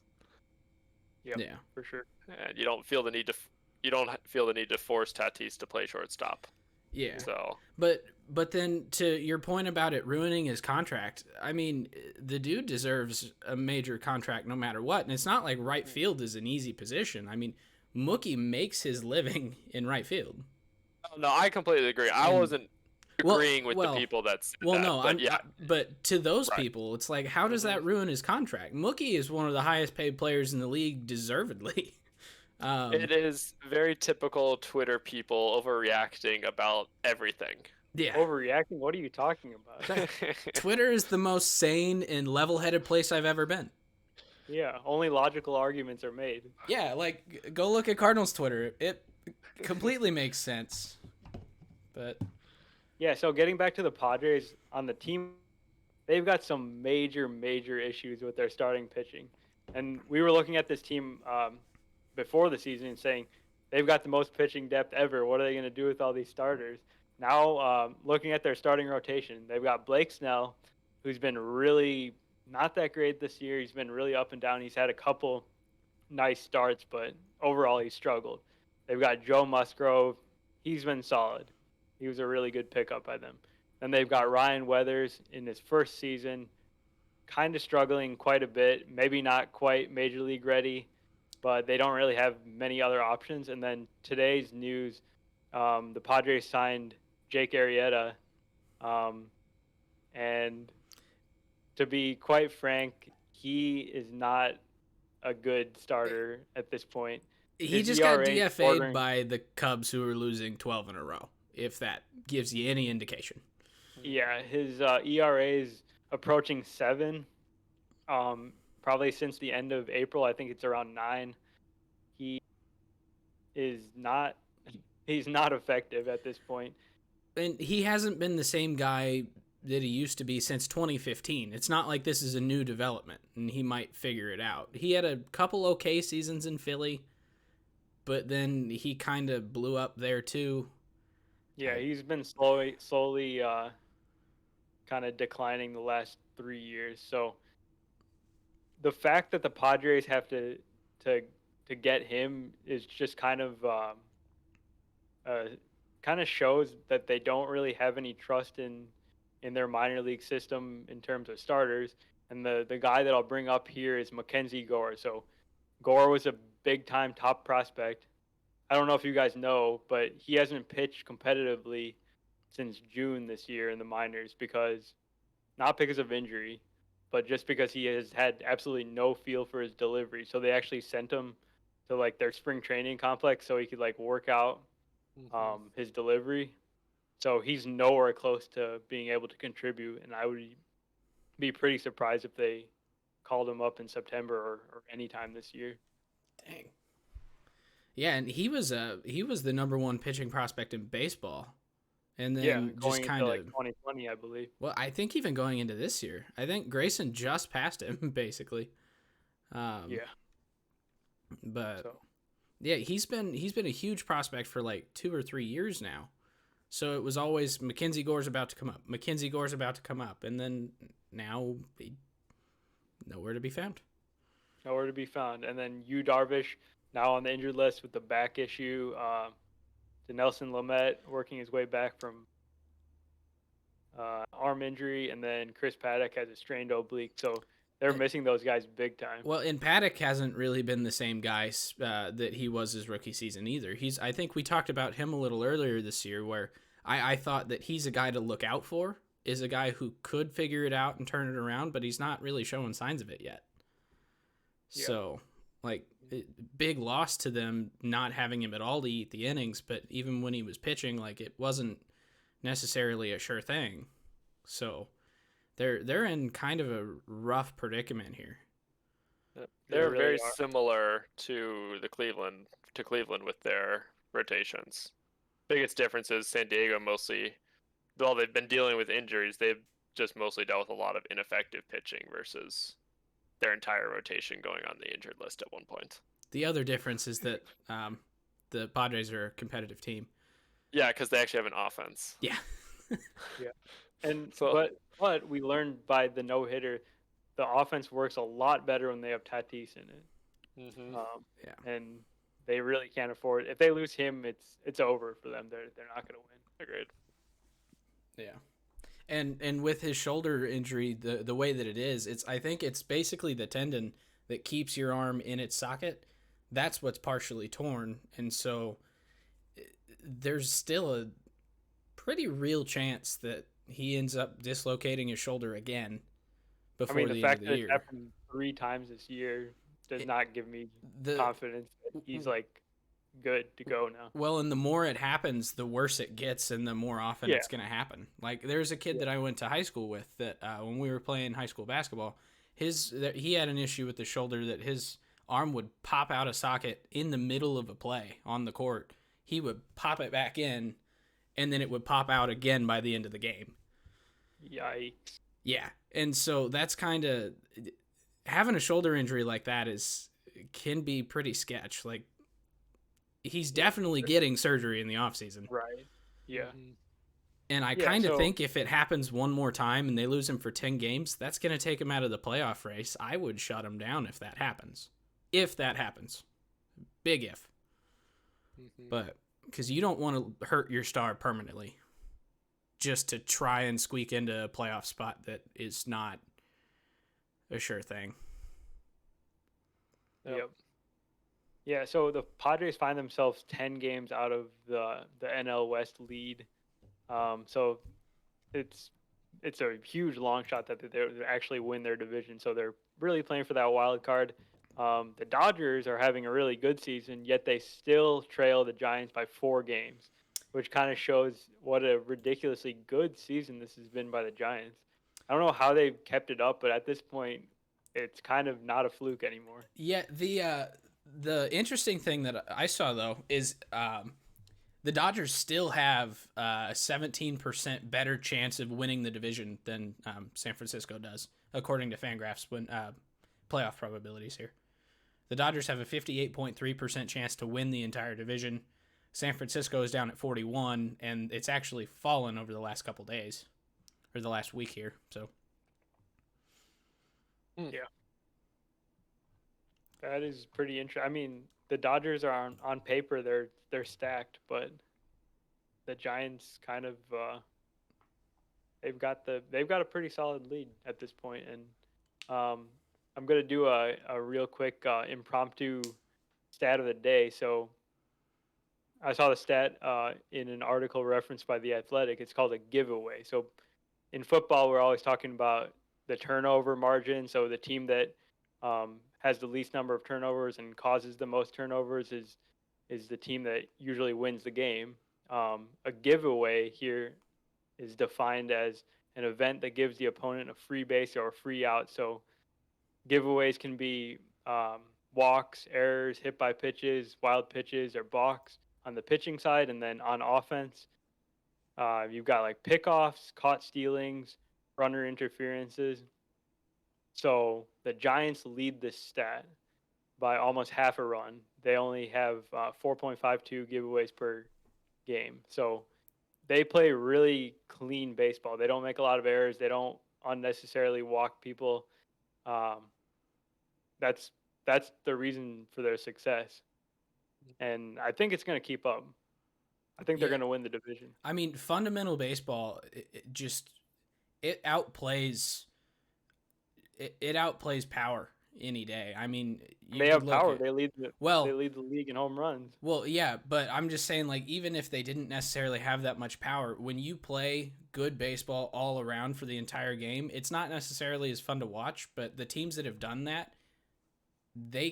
Yep, yeah, for sure. And you don't feel the need to force Tatis to play shortstop. Yeah. So, but then to your point about it ruining his contract, I mean, the dude deserves a major contract no matter what, and it's not like right field is an easy position. I mean, Mookie makes his living in right field. No, I completely agree. I wasn't agreeing with the people that said that. No, but to those Right. people, it's like, how does that ruin his contract? Mookie is one of the highest paid players in the league, deservedly. It is very typical Twitter people overreacting about everything. Yeah. Overreacting? What are you talking about? Twitter is the most sane and level-headed place I've ever been. Yeah, only logical arguments are made. Yeah, like, go look at Cardinals Twitter. It completely makes sense. But yeah, so getting back to the Padres on the team, they've got some major issues with their starting pitching. And we were looking at this team before the season and saying they've got the most pitching depth ever. What are they going to do with all these starters? Now, looking at their starting rotation, they've got Blake Snell, who's been really not that great this year. He's been really up and down. He's had a couple nice starts, but overall he's struggled. They've got Joe Musgrove. He's been solid. He was a really good pickup by them. Then they've got Ryan Weathers in his first season, kind of struggling quite a bit, maybe not quite major league ready, but they don't really have many other options. And then today's news, the Padres signed Jake Arrieta, and to be quite frank, he is not a good starter at this point. He just got DFA'd by the Cubs, who are losing 12 in a row, if that gives you any indication. Yeah, his ERA is approaching 7, probably since the end of April. I think it's around 9. He's not effective at this point. And he hasn't been the same guy that he used to be since 2015. It's not like this is a new development, and he might figure it out. He had a couple okay seasons in Philly, but then he kind of blew up there too. Yeah, he's been slowly kind of declining the last 3 years. So the fact that the Padres have to get him is just kind of shows that they don't really have any trust in their minor league system in terms of starters. And the guy that I'll bring up here is Mackenzie Goer. So Goer was a big time top prospect. I don't know if you guys know, but he hasn't pitched competitively since June this year in the minors, not because of injury, but just because he has had absolutely no feel for his delivery. So they actually sent him to like their spring training complex so he could like work out his delivery. So he's nowhere close to being able to contribute, and I would be pretty surprised if they called him up in September or any time this year. Dang. Yeah, and he was the number 1 pitching prospect in baseball. And then going just kind into of like 2020, I believe. Well, I think even going into this year, I think Grayson just passed him basically. Yeah. But yeah, he's been a huge prospect for like 2 or 3 years now. So it was always Mackenzie Gore's about to come up. Mackenzie Gore's about to come up, and then now nowhere to be found. Nowhere to be found. And then Yu Darvish now on the injured list with the back issue. To Nelson Lamet working his way back from arm injury, and then Chris Paddock has a strained oblique. So they're missing those guys big time. Well, and Paddock hasn't really been the same guy that he was his rookie season either. I think we talked about him a little earlier this year, where I thought that he's a guy to look out for, is a guy who could figure it out and turn it around, but he's not really showing signs of it yet. Yeah. So, like, big loss to them not having him at all to eat the innings, but even when he was pitching, like, it wasn't necessarily a sure thing. So they're in kind of a rough predicament here. They're really very similar to Cleveland with their rotations. Biggest difference is San Diego mostly, while they've been dealing with injuries, they've just mostly dealt with a lot of ineffective pitching versus their entire rotation going on the injured list at one point. The other difference is that the Padres are a competitive team. Yeah, because they actually have an offense. Yeah. Yeah. And so, but we learned by the no-hitter, the offense works a lot better when they have Tatis in it. Mm-hmm. And they really can't afford it. If they lose him, it's over for them. They're not going to win. Agreed. Yeah. And with his shoulder injury, the way that it is, I think it's basically the tendon that keeps your arm in its socket. That's what's partially torn, and so there's still a pretty real chance that he ends up dislocating his shoulder again before the end fact of that the it's year. happened 3 times this year does not give me confidence that he's like good to go now. Well, and the more it happens, the worse it gets, and the more often it's going to happen. Like, there's a kid that I went to high school with that when we were playing high school basketball, he had an issue with the shoulder that his arm would pop out of socket in the middle of a play on the court. He would pop it back in, and then it would pop out again by the end of the game. Yikes. Yeah, and so that's kind of having a shoulder injury like that can be pretty sketch. Like, he's definitely getting surgery in the offseason. Right. Yeah. And I kind of think if it happens one more time and they lose him for 10 games, that's going to take him out of the playoff race. I would shut him down if that happens. If that happens. Big if. But because you don't want to hurt your star permanently just to try and squeak into a playoff spot that is not a sure thing. Yep. Yeah, so the Padres find themselves 10 games out of the NL West lead. So it's a huge long shot that they actually win their division. So they're really playing for that wild card. The Dodgers are having a really good season, yet they still trail the Giants by 4 games, which kind of shows what a ridiculously good season this has been by the Giants. I don't know how they've kept it up, but at this point, it's kind of not a fluke anymore. Yeah, the interesting thing that I saw, though, is the Dodgers still have a 17% better chance of winning the division than San Francisco does, according to Fangraphs playoff probabilities here. The Dodgers have a 58.3% chance to win the entire division. San Francisco is down at 41, and it's actually fallen over the last couple days, or the last week here. So, yeah. That is pretty interesting. I mean, the Dodgers are on paper they're stacked, but the Giants kind of they've got a pretty solid lead at this point. And I'm gonna do a real quick impromptu stat of the day. So I saw the stat in an article referenced by The Athletic. It's called a giveaway. So in football, we're always talking about the turnover margin. So the team that has the least number of turnovers and causes the most turnovers is the team that usually wins the game. A giveaway here is defined as an event that gives the opponent a free base or a free out. So giveaways can be walks, errors, hit by pitches, wild pitches, or balks on the pitching side. And then on offense, you've got like pickoffs, caught stealings, runner interferences. So the Giants lead this stat by almost half a run. They only have 4.52 giveaways per game. So they play really clean baseball. They don't make a lot of errors. They don't unnecessarily walk people. That's the reason for their success. And I think it's going to keep up. I think they're going to win the division. I mean, fundamental baseball, it outplays power any day. I mean, they have power. They lead the league in home runs. Well, yeah, but I'm just saying, like, even if they didn't necessarily have that much power, when you play good baseball all around for the entire game, it's not necessarily as fun to watch. But the teams that have done that, they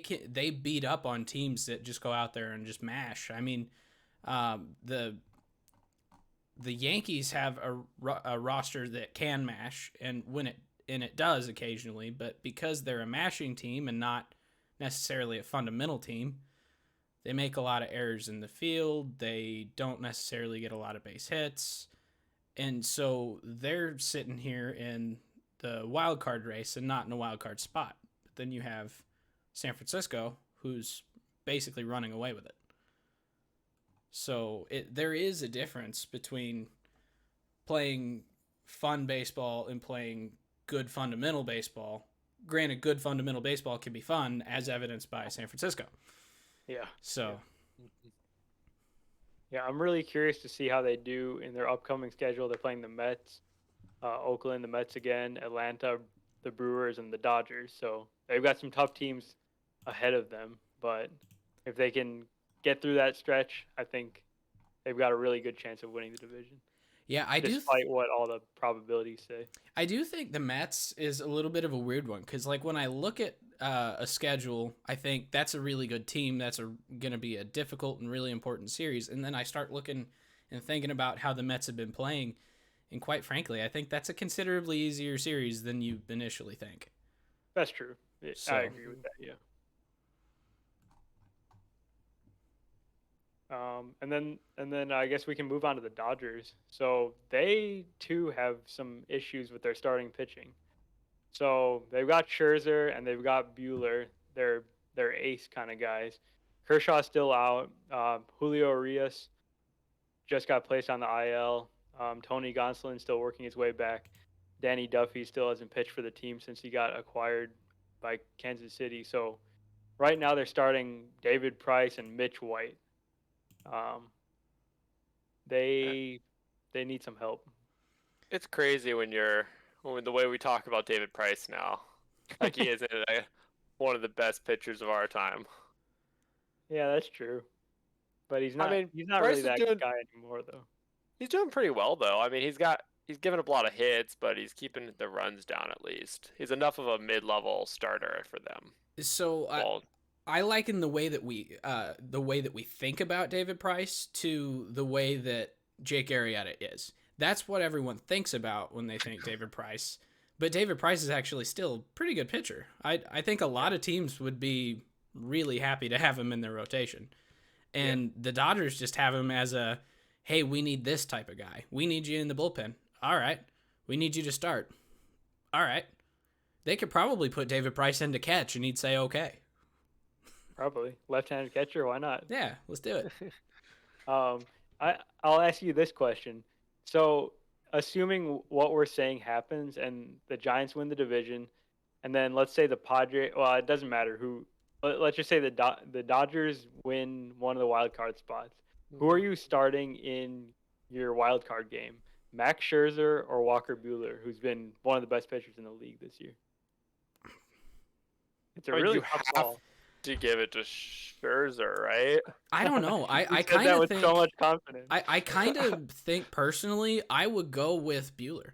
beat up on teams that just go out there and just mash. I mean, the Yankees have a roster that can mash, and it does occasionally, but because they're a mashing team and not necessarily a fundamental team, they make a lot of errors in the field. They don't necessarily get a lot of base hits. And so they're sitting here in the wild card race and not in a wild card spot. But then you have San Francisco, who's basically running away with it. So there is a difference between playing fun baseball and playing good fundamental baseball. Granted, good fundamental baseball can be fun, as evidenced by San Francisco. Yeah. So. Yeah, I'm really curious to see how they do in their upcoming schedule. They're playing the Mets, Oakland, the Mets again, Atlanta, the Brewers, and the Dodgers. So they've got some tough teams ahead of them. But if they can get through that stretch, I think they've got a really good chance of winning the division. Yeah, I do. Despite what all the probabilities say. I do think the Mets is a little bit of a weird one because, like, when I look at a schedule, I think that's a really good team. That's going to be a difficult and really important series. And then I start looking and thinking about how the Mets have been playing. And quite frankly, I think that's a considerably easier series than you initially think. That's true. I agree with that, yeah. And then I guess we can move on to the Dodgers. So they too have some issues with their starting pitching. So they've got Scherzer and they've got Buehler. They're ace kind of guys. Kershaw's still out. Julio Urias just got placed on the IL. Tony Gonsolin still working his way back. Danny Duffy still hasn't pitched for the team since he got acquired by Kansas City. So right now they're starting David Price and Mitch White. They need some help. It's crazy when the way we talk about David Price now, like he is one of the best pitchers of our time. Yeah, that's true. But he's not. I mean, he's not Price really that guy anymore, though. He's doing pretty well, though. I mean, he's given up a lot of hits, but he's keeping the runs down at least. He's enough of a mid-level starter for them. So I liken the way that we think about David Price to the way that Jake Arrieta is. That's what everyone thinks about when they think David Price. But David Price is actually still a pretty good pitcher. I think a lot of teams would be really happy to have him in their rotation. And the Dodgers just have him as a, hey, we need this type of guy. We need you in the bullpen. All right. We need you to start. All right. They could probably put David Price in to catch, and he'd say, okay. Probably. Left-handed catcher, why not? Yeah, let's do it. I'll ask you this question. So, assuming what we're saying happens and the Giants win the division, and then let's say the Padres, well, it doesn't matter who, let's just say the Dodgers win one of the wild card spots. Who are you starting in your wild card game? Max Scherzer or Walker Buehler, who's been one of the best pitchers in the league this year? It's a really tough call. To give it to Scherzer, right? I don't know. I kind of think so much confidence. I kind of think personally I would go with Buehler.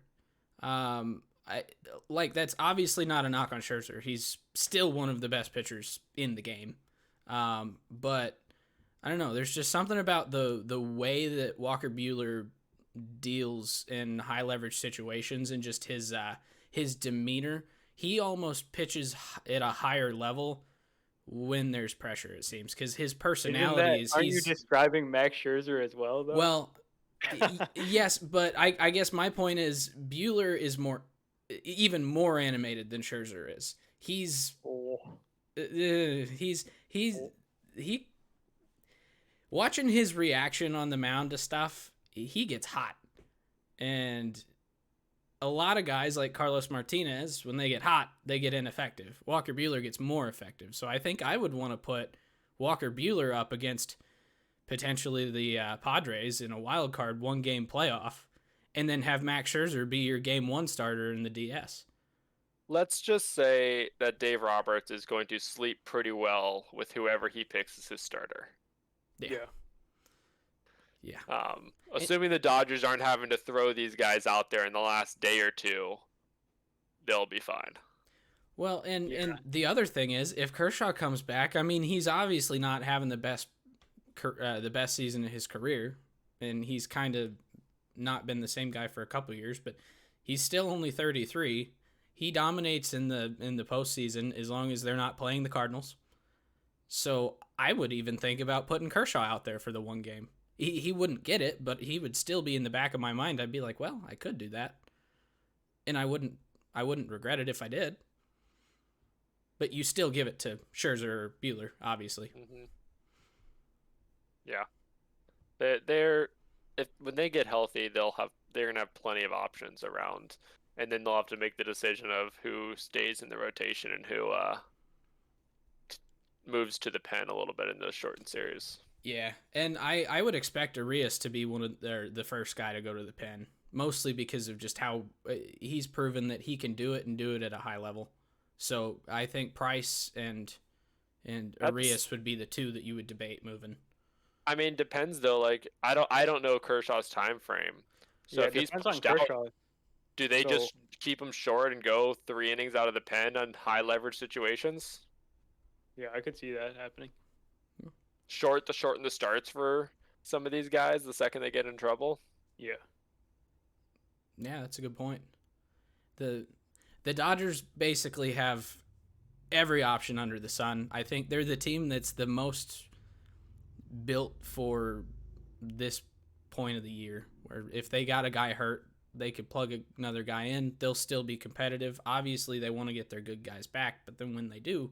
That's obviously not a knock on Scherzer. He's still one of the best pitchers in the game. But I don't know. There's just something about the way that Walker Buehler deals in high leverage situations and just his demeanor. He almost pitches at a higher level when there's pressure, it seems, because his personality is. Are you describing Max Scherzer as well, though? Well, yes, but I guess my point is Buehler is even more animated than Scherzer is. He's watching his reaction on the mound to stuff. He gets hot, and a lot of guys like Carlos Martinez, when they get hot, they get ineffective. Walker Buehler gets more effective. So I think I would want to put Walker Buehler up against potentially the Padres in a wild card 1-game playoff, and then have Max Scherzer be your game 1 starter in the DS. Let's just say that Dave Roberts is going to sleep pretty well with whoever he picks as his starter. Yeah. Assuming the Dodgers aren't having to throw these guys out there in the last day or two, they'll be fine. Well, and the other thing is, if Kershaw comes back, I mean, he's obviously not having the best season of his career, and he's kind of not been the same guy for a couple years, but he's still only 33. He dominates in the postseason as long as they're not playing the Cardinals. So I would even think about putting Kershaw out there for the 1 game. He wouldn't get it, but he would still be in the back of my mind. I'd be like, well, I could do that, and I wouldn't regret it if I did. But you still give it to Scherzer or Buehler, obviously. Mm-hmm. Yeah, when they get healthy, they're gonna have plenty of options around, and then they'll have to make the decision of who stays in the rotation and who moves to the pen a little bit in the shortened series. Yeah, and I would expect Urias to be one of the first guy to go to the pen, mostly because of just how he's proven that he can do it and do it at a high level. So I think Price and Urias would be the 2 that you would debate moving. I mean, depends though. Like I don't know Kershaw's time frame. So if he's pushed out, do they just keep him short and go 3 innings out of the pen on high leverage situations? Yeah, I could see that happening. To shorten the starts for some of these guys the second they get in trouble. Yeah. Yeah, that's a good point. The Dodgers basically have every option under the sun. I think they're the team that's the most built for this point of the year, where if they got a guy hurt, they could plug another guy in. They'll still be competitive. Obviously, they want to get their good guys back, but then when they do,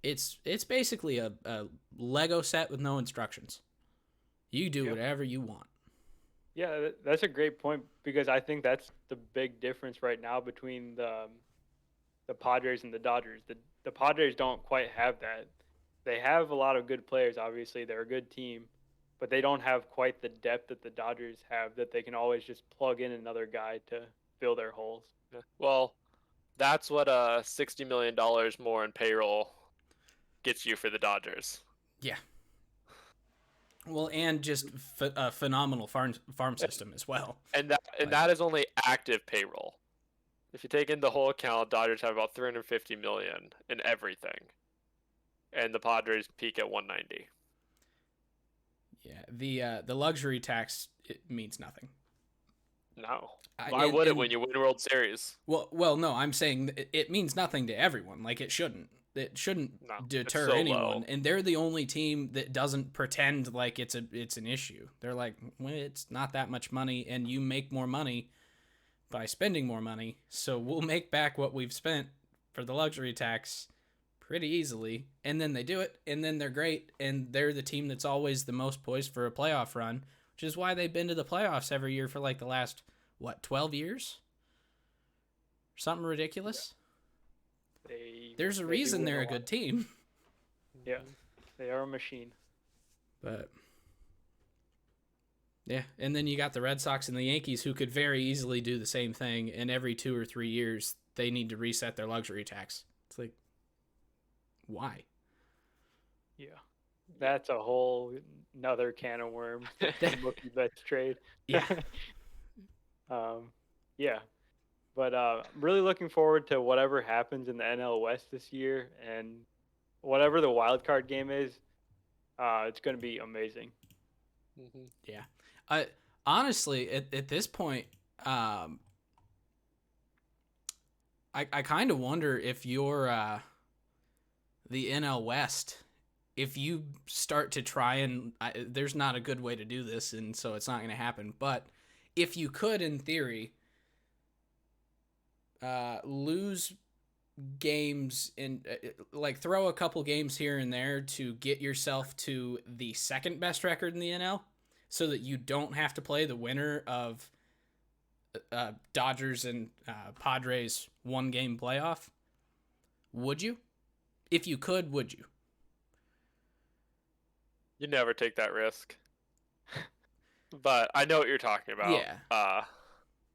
it's basically a Lego set with no instructions. You do whatever you want. Yeah, that's a great point, because I think that's the big difference right now between the Padres and the Dodgers. The Padres don't quite have that. They have a lot of good players, obviously. They're a good team, but they don't have quite the depth that the Dodgers have, that they can always just plug in another guy to fill their holes. Well, that's what $60 million more in payroll gets you for the Dodgers. Yeah. Well, and just a phenomenal farm system as well. And that is only active payroll. If you take in the whole account, Dodgers have about $350 million in everything, and the Padres peak at $190. Yeah, the luxury tax, it means nothing. No. Why would it when you win World Series? Well, no, I'm saying it means nothing to everyone. Like, it shouldn't. It shouldn't deter anyone. Low. And they're the only team that doesn't pretend like it's an issue. They're like, well, it's not that much money, and you make more money by spending more money, so we'll make back what we've spent for the luxury tax pretty easily. And then they do it, and then they're great, and they're the team that's always the most poised for a playoff run, which is why they've been to the playoffs every year for like the last, 12 years? Something ridiculous. There's a reason they're a good team. Yeah, they are a machine. But yeah, and then you got the Red Sox and the Yankees, who could very easily do the same thing, and every 2 or 3 years they need to reset their luxury tax. It's like, why? Yeah, that's a whole another can of worms. Mookie Betts trade. Yeah. Yeah. But I'm really looking forward to whatever happens in the NL West this year, and whatever the wild card game is, it's going to be amazing. Mm-hmm. Yeah. Honestly, at this point, I kind of wonder if you're the NL West, if you start to try and there's not a good way to do this, and so it's not going to happen. But if you could, in theory, lose games and like throw a couple games here and there to get yourself to the second best record in the NL, so that you don't have to play the winner of Dodgers and Padres 1-game playoff. Would you? If you could, would you? You never take that risk. But I know what you're talking about. Yeah.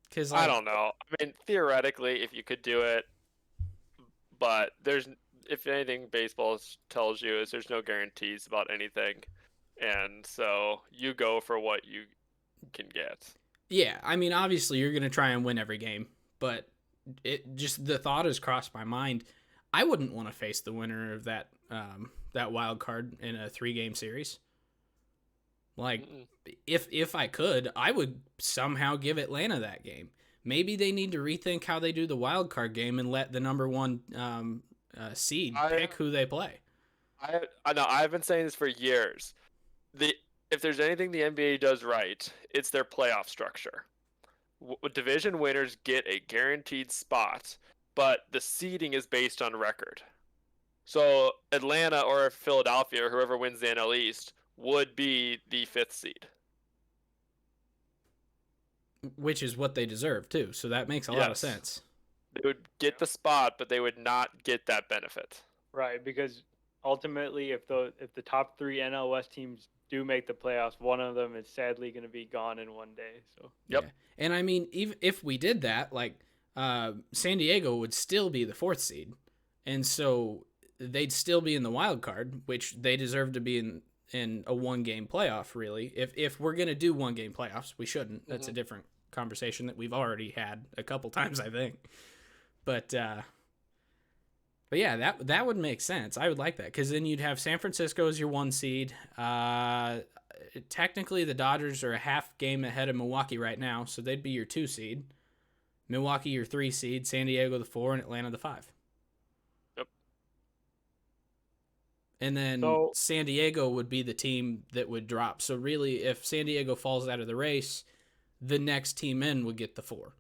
Because I don't know. I mean, theoretically, if you could do it, but if anything, baseball tells you is there's no guarantees about anything, and so you go for what you can get. Yeah, I mean, obviously you're gonna try and win every game, but the thought has crossed my mind. I wouldn't want to face the winner of that wild card in a 3-game series. Like, if I could, I would somehow give Atlanta that game. Maybe they need to rethink how they do the wild card game and let the number 1 seed pick who they play. I know. I've been saying this for years. If there's anything the NBA does right, it's their playoff structure. Division winners get a guaranteed spot, but the seeding is based on record. So Atlanta or Philadelphia or whoever wins the NL East would be the 5th seed. Which is what they deserve, too. So that makes a lot of sense. They would get the spot, but they would not get that benefit. Right, because ultimately, if the top 3 NL West teams do make the playoffs, one of them is sadly going to be gone in one day. So Yep. Yeah. And I mean, even if we did that, like San Diego would still be the 4th seed, and so they'd still be in the wild card, which they deserve to be in a 1-game playoff, really. If we're going to do 1-game playoffs, we shouldn't. That's a different conversation that we've already had a couple times, I think. But yeah, that would make sense. I would like that, because then you'd have San Francisco as your 1 seed. Technically, the Dodgers are a half game ahead of Milwaukee right now, so they'd be your 2 seed. Milwaukee your 3 seed, San Diego the 4, and Atlanta the 5. Yep. And then San Diego would be the team that would drop. So really, if San Diego falls out of the race, the next team in would get the 4.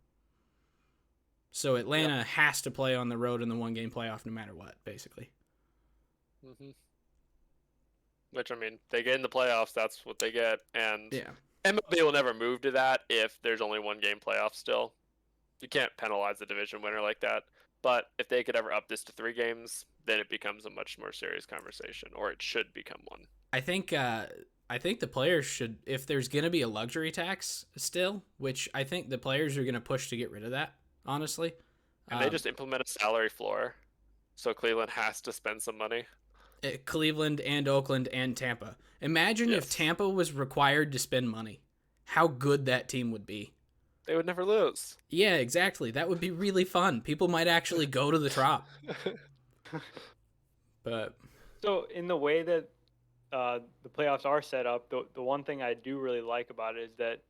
So Atlanta has to play on the road in the 1-game playoff no matter what, basically. Which, I mean, they get in the playoffs, that's what they get. And yeah. MLB will never move to that if there's only 1-game playoff still. You can't penalize the division winner like that. But if they could ever up this to 3 games, then it becomes a much more serious conversation, or it should become one. I think the players should, if there's going to be a luxury tax still, which I think the players are going to push to get rid of that, honestly. And they just implement a salary floor, so Cleveland has to spend some money. Cleveland and Oakland and Tampa. Imagine if Tampa was required to spend money. How good that team would be. They would never lose. Yeah, exactly. That would be really fun. People might actually go to the Trop. But so in the way that the playoffs are set up, the one thing I do really like about it is that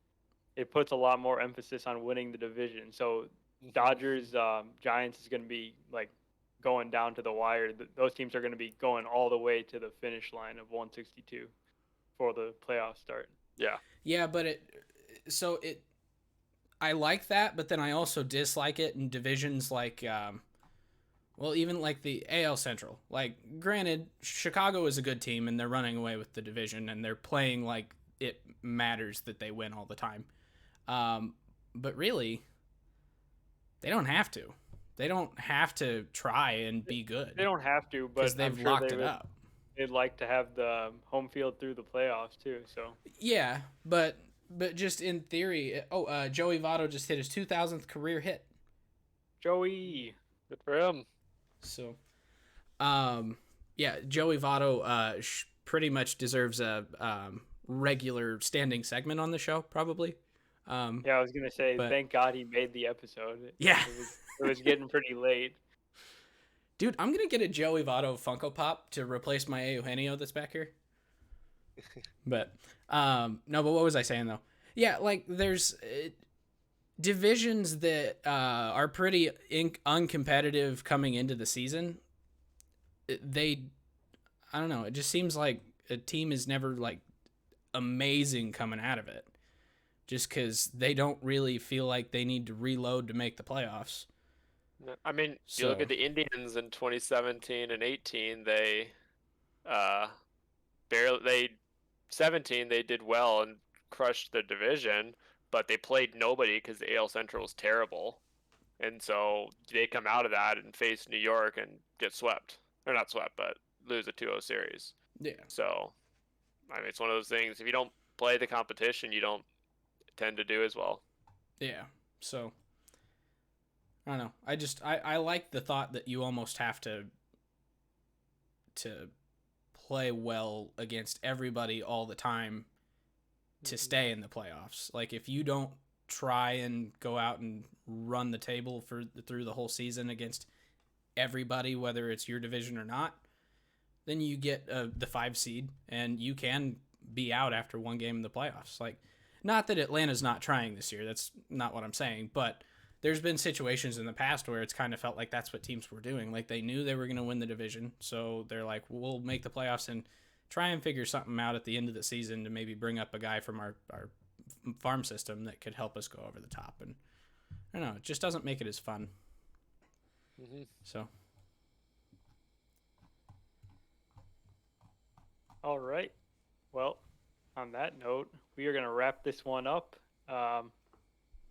it puts a lot more emphasis on winning the division. So Dodgers, Giants is going to be like going down to the wire. Those teams are going to be going all the way to the finish line of 162 for the playoffs start. Yeah. Yeah, but I like that, but then I also dislike it in divisions like, even like the AL Central. Like, granted, Chicago is a good team, and they're running away with the division, and they're playing like it matters that they win all the time. But really, they don't have to. They don't have to try and be good. They don't have to, but they've locked it up. They'd like to have the home field through the playoffs too. So yeah, but just in theory, Joey Votto just hit his 2000th career hit. Joey, good for him. So, Joey Votto pretty much deserves a regular standing segment on the show, probably. I was gonna say, thank God he made the episode. Yeah, it was getting pretty late. Dude, I'm gonna get a Joey Votto Funko Pop to replace my Eugenio that's back here. But but what was I saying though? Yeah, like there's divisions that are pretty uncompetitive coming into the season. I don't know. It just seems like a team is never like amazing coming out of it, just because they don't really feel like they need to reload to make the playoffs. I mean, you look at the Indians in 2017 and 18. They did well and crushed the division, but they played nobody because the AL Central was terrible, and so they come out of that and face New York and get swept, or not swept, but lose a 2-0 series. Yeah. So, I mean, it's one of those things. If you don't play the competition, you don't tend to do as well. Yeah. So, I don't know. I like the thought that you almost have to play well against everybody all the time to stay in the playoffs. Like, if you don't try and go out and run the table through the whole season against everybody, whether it's your division or not, then you get the 5 seed, and you can be out after 1 game in the playoffs. Like, not that Atlanta's not trying this year. That's not what I'm saying. But there's been situations in the past where it's kind of felt like that's what teams were doing. Like, they knew they were going to win the division, so they're like, we'll make the playoffs and try and figure something out at the end of the season to maybe bring up a guy from our farm system that could help us go over the top. And I don't know, it just doesn't make it as fun. So. All right. Well, on that note, we are going to wrap this one up.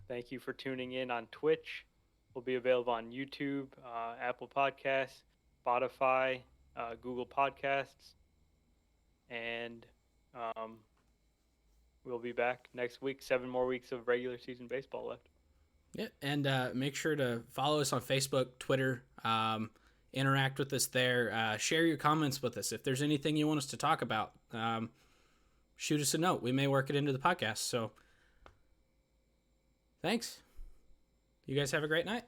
Thank you for tuning in on Twitch. We'll be available on YouTube, Apple Podcasts, Spotify, Google Podcasts, and we'll be back next week. 7 more weeks of regular season baseball left. Yeah, and make sure to follow us on Facebook, Twitter, interact with us there. Share your comments with us. If there's anything you want us to talk about, shoot us a note. We may work it into the podcast. So thanks. You guys have a great night.